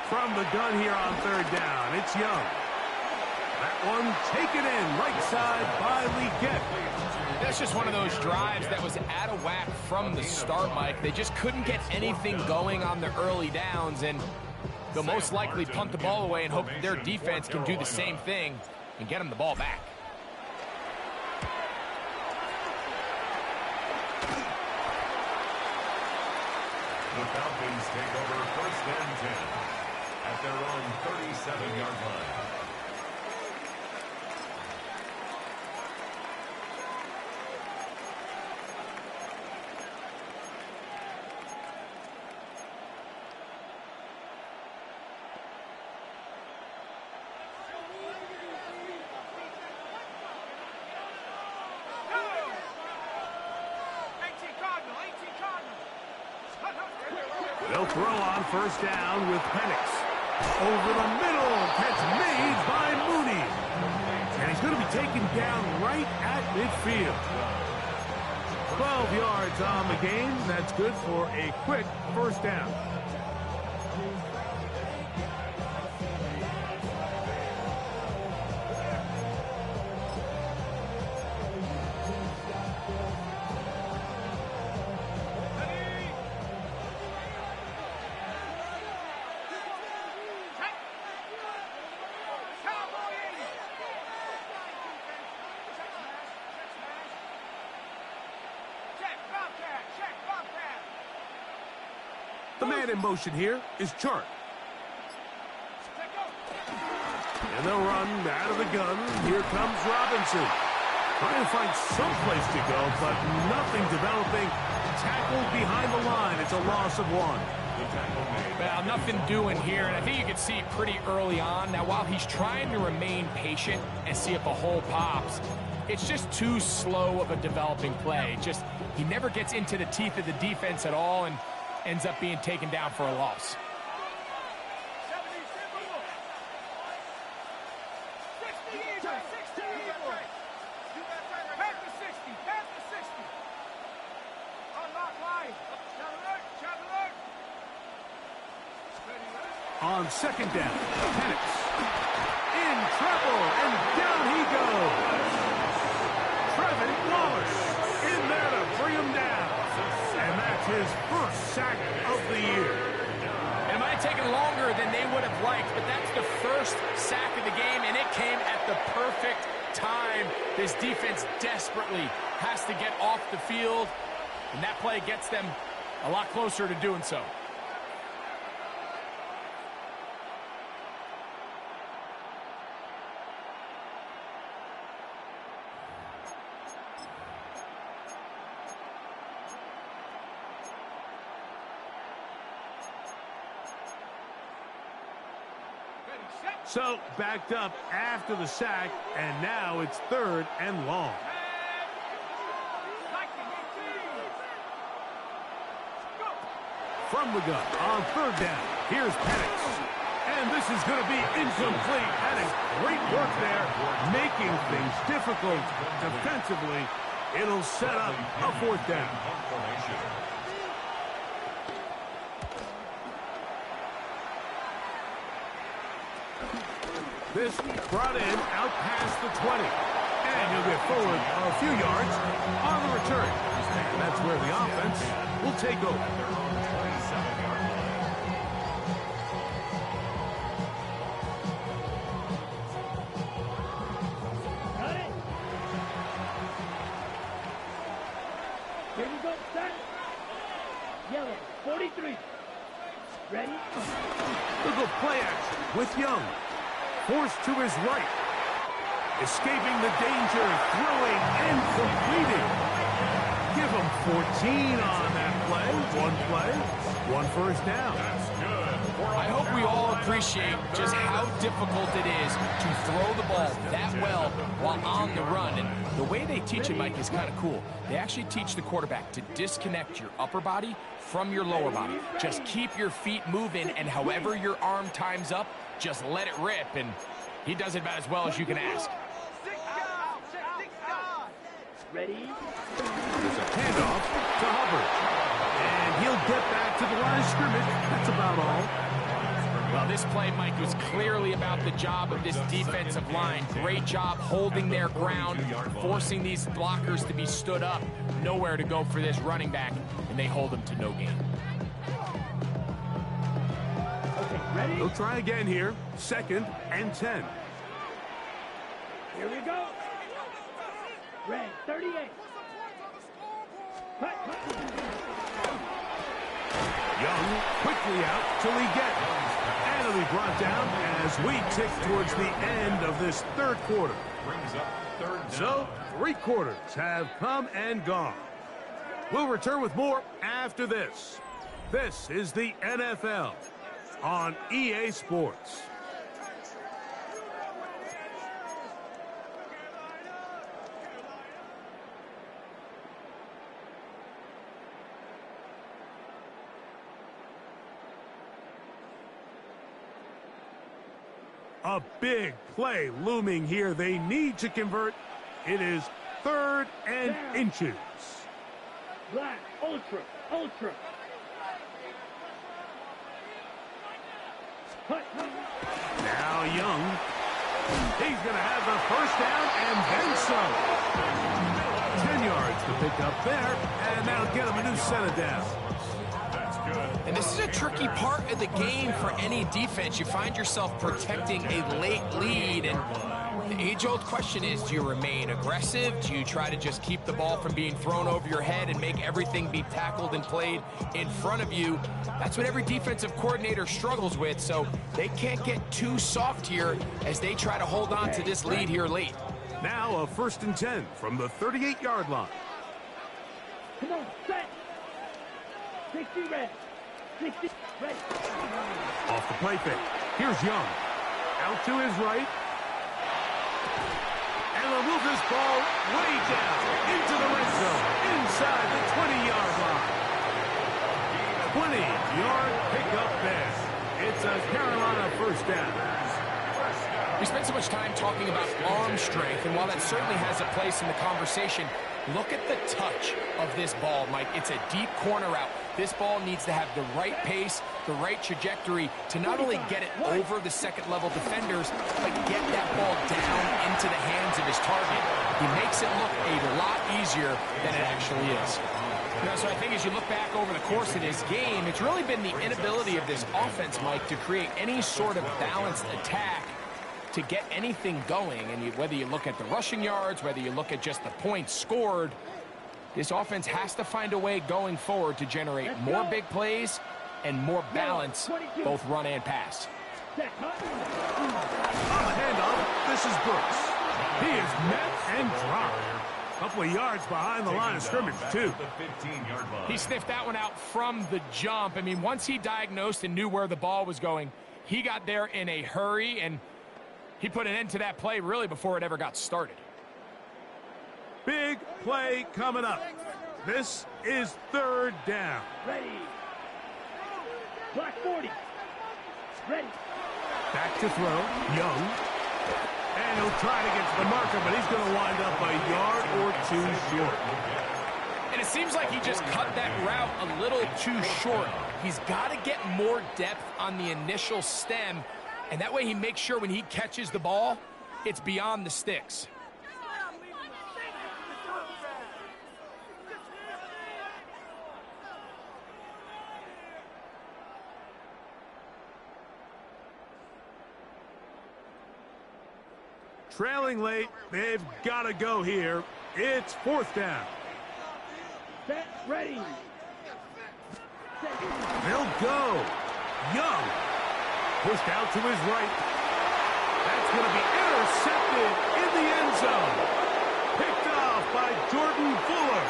[SPEAKER 1] From the gun here on 3rd down, it's Young. That one taken in right side by Leggett.
[SPEAKER 3] That's just one of those drives that was out of whack from the start, Mike. They just couldn't get anything going on the early downs, and they'll most likely punt the ball away and hope that their defense can do the same thing and get them the ball back.
[SPEAKER 2] The Falcons take over 1st and 10 at their own 37-yard line.
[SPEAKER 1] They'll throw on 1st down with Penix. Over the middle. Catch made by Mooney. And he's going to be taken down right at midfield. 12 yards on the game. That's good for a quick 1st down. The man in motion here is Chart. And they'll run out of the gun. Here comes Robinson. Trying to find some place to go, but nothing developing. Tackled behind the line. It's a loss of 1.
[SPEAKER 3] Well, nothing doing here, and I think you can see pretty early on. Now, while he's trying to remain patient and see if a hole pops, it's just too slow of a developing play. Just, he never gets into the teeth of the defense at all and ends up being taken down for a loss.
[SPEAKER 1] On 2nd down, Penix in trouble, and down he goes. Trevin Wallace in there to bring him down. And that's his 1st sack of the year.
[SPEAKER 3] It might have taken longer than they would have liked, but that's the 1st sack of the game, and it came at the perfect time. This defense desperately has to get off the field, and that play gets them a lot closer to doing so.
[SPEAKER 1] So, backed up after the sack, and now it's 3rd and long. From the gun on 3rd down, here's Penix. And this is going to be incomplete. That is great work there, making things difficult defensively. It'll set up a 4th down. This brought in out past the 20. And he'll get forward a few yards on the return. And that's where the offense will take over.
[SPEAKER 4] Got it. Here we go, set. Yellow, 43. Ready?
[SPEAKER 1] Look at play action with Young. Forced to his right. Escaping the danger, throwing and completing. Give him 14 on that play. One first down.
[SPEAKER 2] That's good.
[SPEAKER 3] I hope we all appreciate just how difficult it is to throw the ball that well while on the run. And the way they teach it, Mike, is kind of cool. They actually teach the quarterback to disconnect your upper body from your lower body. Just keep your feet moving, and however your arm times up, just let it rip. And he does it about as well as you can ask.
[SPEAKER 4] Ready?
[SPEAKER 1] There's a handoff to Hubbard. And he'll get back to the line of scrimmage. That's about all.
[SPEAKER 3] Well, this play, Mike, was clearly about the job of this defensive line. Great job holding their ground, forcing these blockers to be stood up. Nowhere to go for this running back, and they hold him to no gain.
[SPEAKER 4] Okay, ready?
[SPEAKER 1] He'll try again here. 2nd and 10.
[SPEAKER 4] Here we go. Red, 38. Cut.
[SPEAKER 1] Young quickly out till he gets it. And he'll be brought down as we tick towards the end of this 3rd quarter.
[SPEAKER 2] Brings up 3rd down.
[SPEAKER 1] So, 3 quarters have come and gone. We'll return with more after this. This is the NFL on EA Sports. A big play looming here. They need to convert. It is 3rd and inches.
[SPEAKER 4] Black, ultra. Cut.
[SPEAKER 1] Now Young. He's going to have the 1st down and then some. 10 yards to pick up there, and that'll get him a new set of downs.
[SPEAKER 2] That's good.
[SPEAKER 3] And this is a tricky part of the game for any defense. You find yourself protecting a late lead, and the age-old question is, do you remain aggressive? Do you try to just keep the ball from being thrown over your head and make everything be tackled and played in front of you? That's what every defensive coordinator struggles with, so they can't get too soft here as they try to hold on to this lead here late.
[SPEAKER 1] Now a 1st and 10 from the 38-yard line.
[SPEAKER 4] Come on, set. 60 red. 60 red.
[SPEAKER 1] Off the play fake. Here's Young. Out to his right. And they'll move this ball way down into the red zone, inside the 20-yard line. 20-yard pickup there. It's a Carolina 1st down.
[SPEAKER 3] We spent so much time talking about arm strength, and while that certainly has a place in the conversation, look at the touch of this ball, Mike. It's a deep corner route. This ball needs to have the right pace, the right trajectory to not only get it over the second-level defenders, but get that ball down into the hands of his target. He makes it look a lot easier than it actually is. You know, so I think as you look back over the course of this game, it's really been the inability of this offense, Mike, to create any sort of balanced attack to get anything going. And whether you look at the rushing yards, whether you look at just the points scored, this offense has to find a way going forward to generate more big plays and more balance, both run and pass.
[SPEAKER 1] On the handoff, this is Brooks. He is met and dropped. A couple of yards behind the line of scrimmage, too.
[SPEAKER 3] He sniffed that one out from the jump. I mean, once he diagnosed and knew where the ball was going, he got there in a hurry, and he put an end to that play really before it ever got started.
[SPEAKER 1] Big play coming up. This is 3rd down.
[SPEAKER 4] Ready. Black 40. Ready.
[SPEAKER 1] Back to throw. Young. And he'll try to get to the marker, but he's going to wind up a yard or two short.
[SPEAKER 3] And it seems like he just cut that route a little too short. He's got to get more depth on the initial stem, and that way he makes sure when he catches the ball, it's beyond the sticks.
[SPEAKER 1] Trailing late, they've got to go here. It's fourth down.
[SPEAKER 4] Set, ready.
[SPEAKER 1] They'll go. Young. Pushed out to his right. That's going to be intercepted in the end zone. Picked off by Jordan Fuller.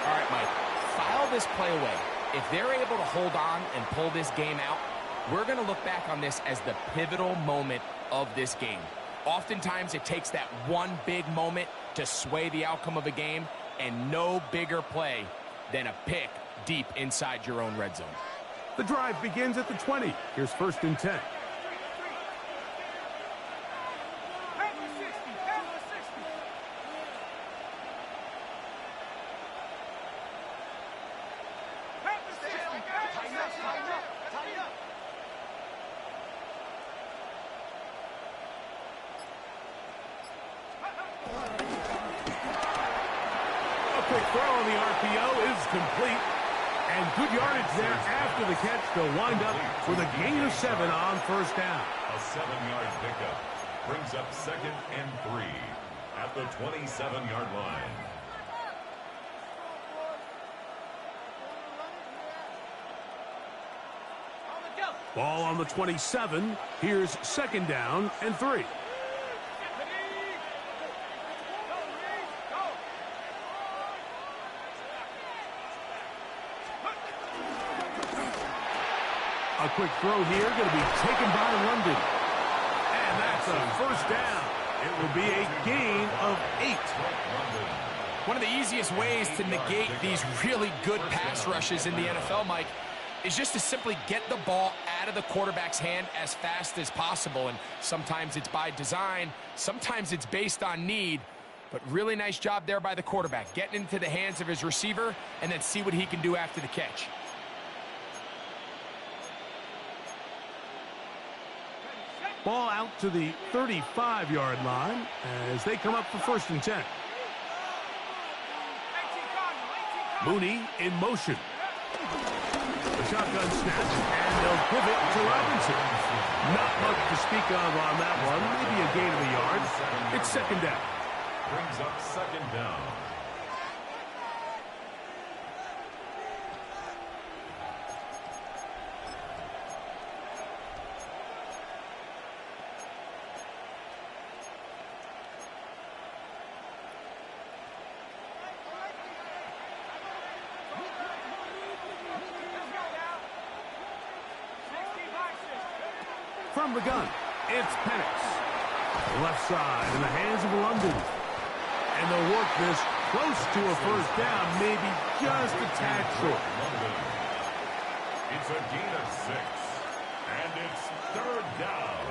[SPEAKER 3] All right, Mike, file this play away. If they're able to hold on and pull this game out, we're going to look back on this as the pivotal moment of this game. Oftentimes, it takes that one big moment to sway the outcome of a game, and no bigger play than a pick deep inside your own red zone.
[SPEAKER 1] The drive begins at the 20. Here's first and 10. Quick throw on the RPO is complete. And good yardage there after the catch. They'll wind up with a gain of 7 on first down.
[SPEAKER 2] A 7-yard pickup brings up 2nd and 3 at the 27-yard line.
[SPEAKER 1] Ball on the 27. Here's 2nd down and 3. A quick throw here, going to be taken by London. And that's a first down. It will be a gain of 8.
[SPEAKER 3] One of the easiest ways to negate these really good pass rushes in the NFL, Mike, is just to simply get the ball out of the quarterback's hand as fast as possible. And sometimes it's by design, sometimes it's based on need. But really nice job there by the quarterback, getting into the hands of his receiver and then see what he can do after the catch.
[SPEAKER 1] Ball out to the 35-yard line as they come up for first and 10. Mooney in motion. The shotgun snap, and they'll pivot to Robinson. Not much to speak of on that one. Maybe a gain of a yard. It's 2nd down.
[SPEAKER 2] Brings up 2nd down.
[SPEAKER 1] From the gun, it's Penix. Left side in the hands of London. And they'll work this close to a first down, maybe just a tad short.
[SPEAKER 2] It's a gain of 6, and it's 3rd down.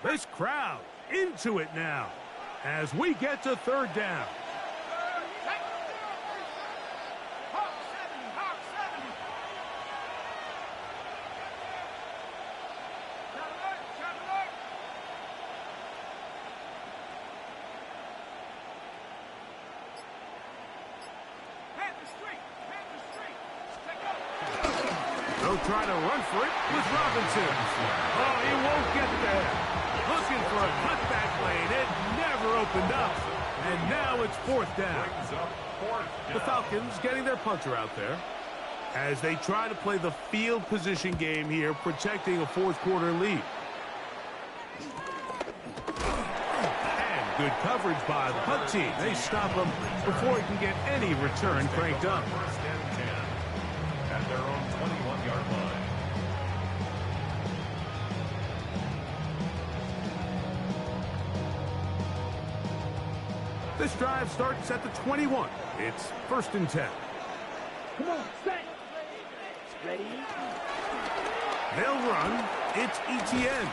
[SPEAKER 1] This crowd into it now as we get to 3rd down. They'll try to run for it with Robinson. Oh, he won't get there. Looking for a cutback lane. It never opened up. And now it's 4th down. The Falcons getting their punter out there as they try to play the field position game here, protecting a 4th quarter lead. And good coverage by the punt team. They stop him before he can get any return cranked up.
[SPEAKER 2] 1st and 10 at their own 21-yard line.
[SPEAKER 1] This drive starts at the 21. It's 1st and 10.
[SPEAKER 4] Come on, set. Ready?
[SPEAKER 1] They'll run. It's Etienne.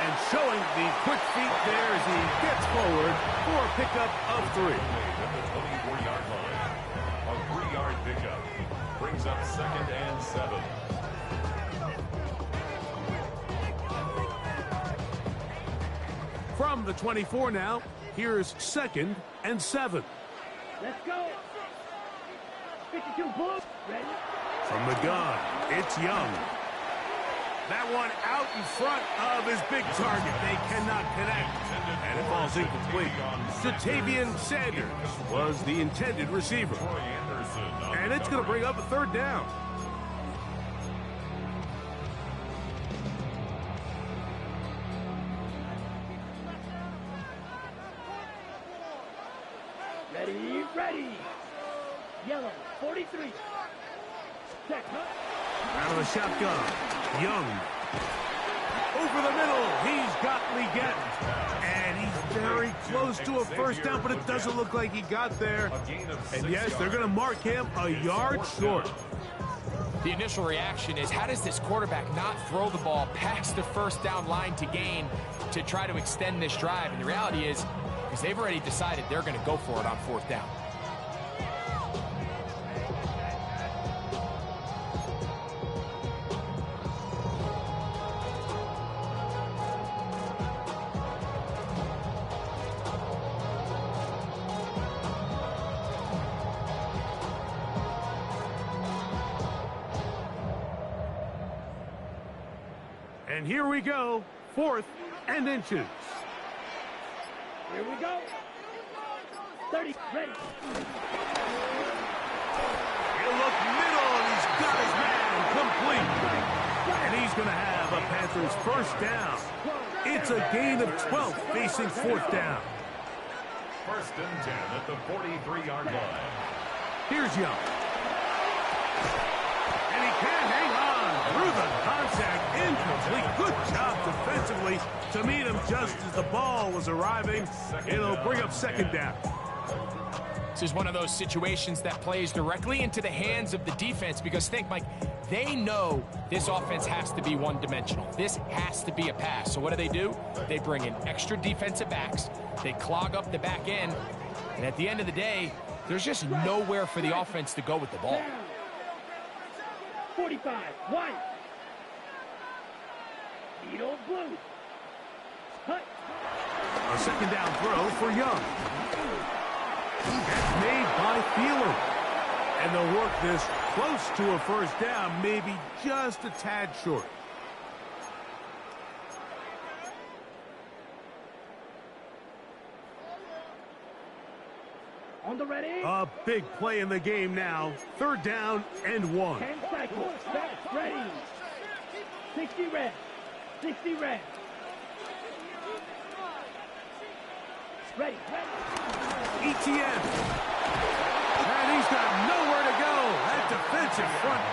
[SPEAKER 1] And showing the quick feet there as he gets forward for a pickup of 3.
[SPEAKER 2] At the 24-yard line. A 3-yard pickup. Brings up 2nd and 7.
[SPEAKER 1] From the 24 now, here's 2nd and 7.
[SPEAKER 4] Let's go. 52 Bulls. Ready?
[SPEAKER 1] From the gun, it's Young. That one out in front of his big target. They cannot connect, and it falls incomplete. Jatavian Sanders was the intended receiver. And it's going to bring up a 3rd down.
[SPEAKER 4] Ready, ready. Yellow, 43. Set,
[SPEAKER 1] Out of the shotgun, Young. Over the middle, he's got Leggett. And he's very close to a 1st down, but it doesn't look like he got there. And yes, they're going to mark him a yard short.
[SPEAKER 3] The initial reaction is, how does this quarterback not throw the ball past the 1st down line to gain to try to extend this drive? And the reality is, because they've already decided they're going to go for it on 4th down.
[SPEAKER 1] And here we go, 4th and inches.
[SPEAKER 4] Here we go. 30, ready.
[SPEAKER 1] He'll look middle, and he's got his man complete. And he's going to have a Panthers 1st down. It's a gain of 12 facing 4th down.
[SPEAKER 2] 1st and 10 at the 43-yard line.
[SPEAKER 1] Here's Young. And he can't hang on through the contact. Incomplete. Good job defensively to meet him just as the ball was arriving. It'll bring up 2nd down.
[SPEAKER 3] This is one of those situations that plays directly into the hands of the defense, because think, Mike, they know this offense has to be one-dimensional. This has to be a pass. So what do? They bring in extra defensive backs. They clog up the back end. And at the end of the day, there's just nowhere for the offense to go with the ball.
[SPEAKER 4] 45, white. Needle blue. Cut.
[SPEAKER 1] A 2nd down throw for Young. That's made by Thielen. And they'll work this close to a 1st down, maybe just a tad short.
[SPEAKER 4] On the ready.
[SPEAKER 1] A big play in the game now. 3rd down and 1.
[SPEAKER 4] 10 cycles. Set, ready. 60 red. 60 red. Ready, ready.
[SPEAKER 1] Etienne. And he's got nowhere to go. That defensive front.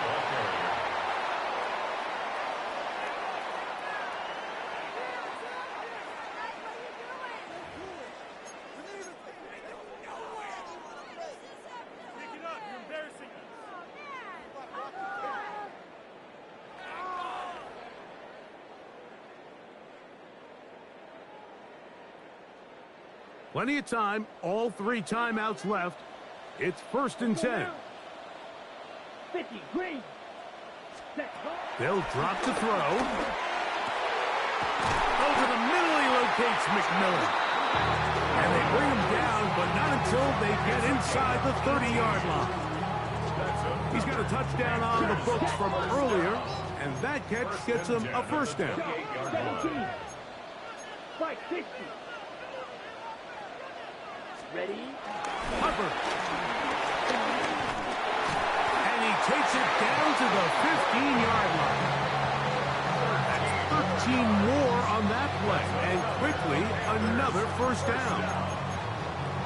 [SPEAKER 1] Plenty of time, all 3 timeouts left. It's 1st and 10.
[SPEAKER 4] 50, green. Set.
[SPEAKER 1] They'll drop to throw. Over the middle, he locates McMillan. And they bring him down, but not until they get inside the 30-yard line. He's got a touchdown on the books from earlier, and that catch gets him a 1st down.
[SPEAKER 4] 17. Fight, 60. Ready?
[SPEAKER 1] Hubbard. And he takes it down to the 15-yard line. That's 13 more on that play. And quickly, another 1st down.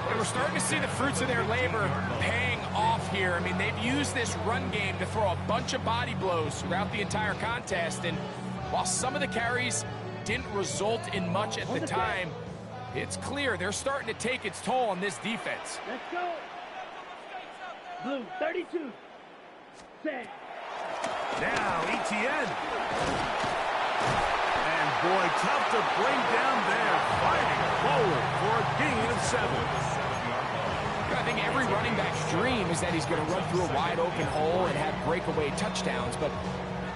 [SPEAKER 3] And we're starting to see the fruits of their labor paying off here. I mean, they've used this run game to throw a bunch of body blows throughout the entire contest. And while some of the carries didn't result in much at the time, It's clear they're starting to take its toll on this defense.
[SPEAKER 4] Let's go. Blue, 32. Set.
[SPEAKER 1] Now, ETN. And boy, tough to bring down there. Fighting forward for a gain of 7.
[SPEAKER 3] I think every running back's dream is that he's going to run through a wide open hole and have breakaway touchdowns, but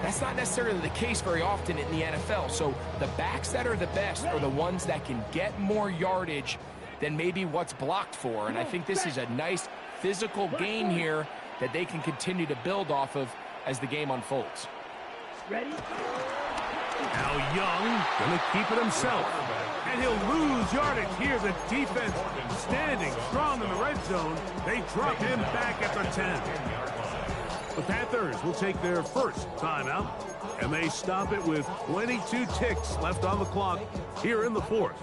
[SPEAKER 3] that's not necessarily the case very often in the NFL. So the backs that are the best are the ones that can get more yardage than maybe what's blocked for. And I think this is a nice physical gain here that they can continue to build off of as the game unfolds.
[SPEAKER 4] Ready?
[SPEAKER 1] Now Young going to keep it himself. And he'll lose yardage here. The defense standing strong in the red zone. They drop him back at the 10. The Panthers will take their first timeout, and they stop it with 22 ticks left on the clock here in the 4th.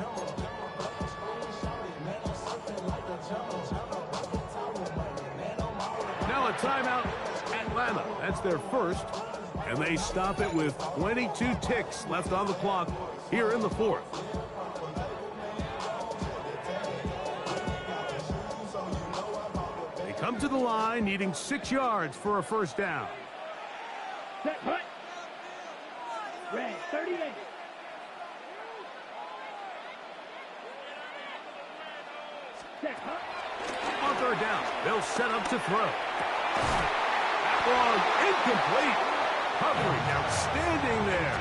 [SPEAKER 1] Now a timeout, Atlanta. That's their first, and they stop it with 22 ticks left on the clock here in the 4th. Come to the line, needing 6 yards for a first down.
[SPEAKER 4] Set, hut. Red, 38. Set, hut.
[SPEAKER 1] On 3rd down, they'll set up to throw. That ball incomplete. Covering outstanding there.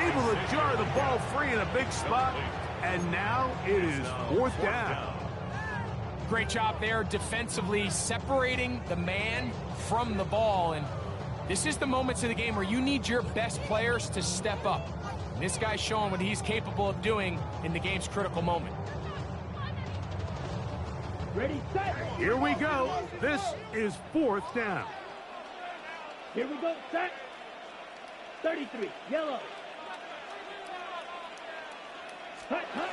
[SPEAKER 1] Able to jar the ball free in a big spot. And now it is 4th down.
[SPEAKER 3] Great job there defensively, separating the man from the ball. And this is the moments of the game where you need your best players to step up. And this guy's showing what he's capable of doing in the game's critical moment.
[SPEAKER 4] Ready, set.
[SPEAKER 1] Here we go. This is 4th down.
[SPEAKER 4] Here we go, set. 33, yellow. Hut, hut.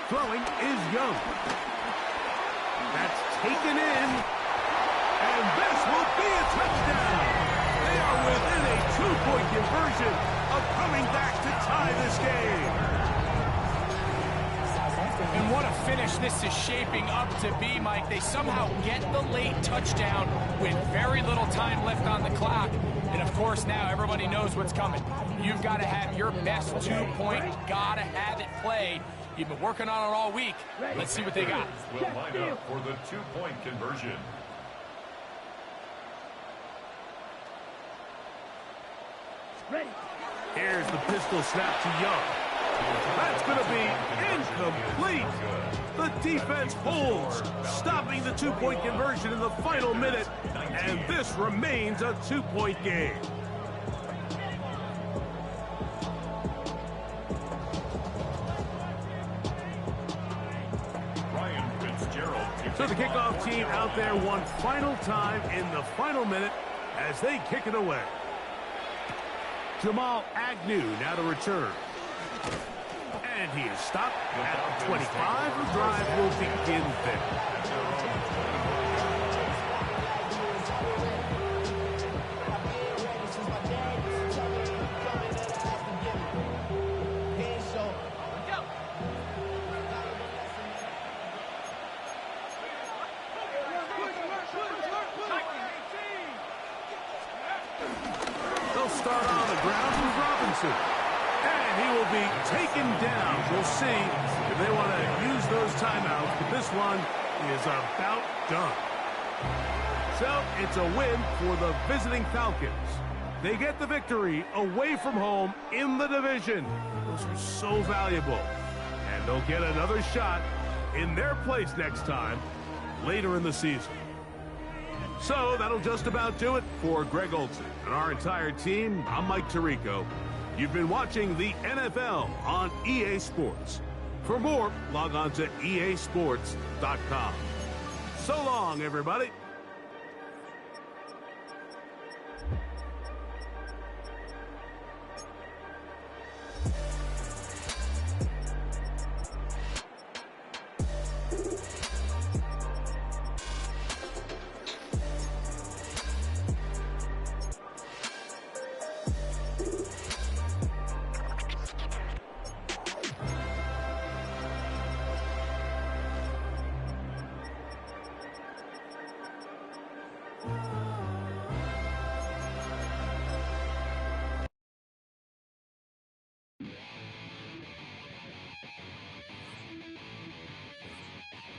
[SPEAKER 1] Throwing is Young. That's taken in, and this will be a touchdown. They are within a 2-point conversion of coming back to tie this game.
[SPEAKER 3] And what a finish this is shaping up to be, Mike. They somehow get the late touchdown with very little time left on the clock. And, of course, now everybody knows what's coming. You've got to have your best 2-point, got to have it played. You've been working on it all week. Let's see what they got.
[SPEAKER 2] Will line up for the 2-point conversion.
[SPEAKER 4] Ready.
[SPEAKER 1] Here's the pistol snap to Young. That's going to be incomplete. The defense holds, stopping the 2-point conversion in the final minute, and this remains a 2-point game. So the kickoff team out there one final time in the final minute as they kick it away. Jamal Agnew now to return. And he is stopped at 25. The drive will begin there. Start on the ground with Robinson. And he will be taken down. We'll see if they want to use those timeouts, but this one is about done. So it's a win for the visiting Falcons. They get the victory away from home in the division. Those are so valuable. And they'll get another shot in their place next time later in the season. So that'll just about do it for Greg Olson and our entire team. I'm Mike Tirico. You've been watching the NFL on EA Sports. For more, log on to easports.com. So long, everybody.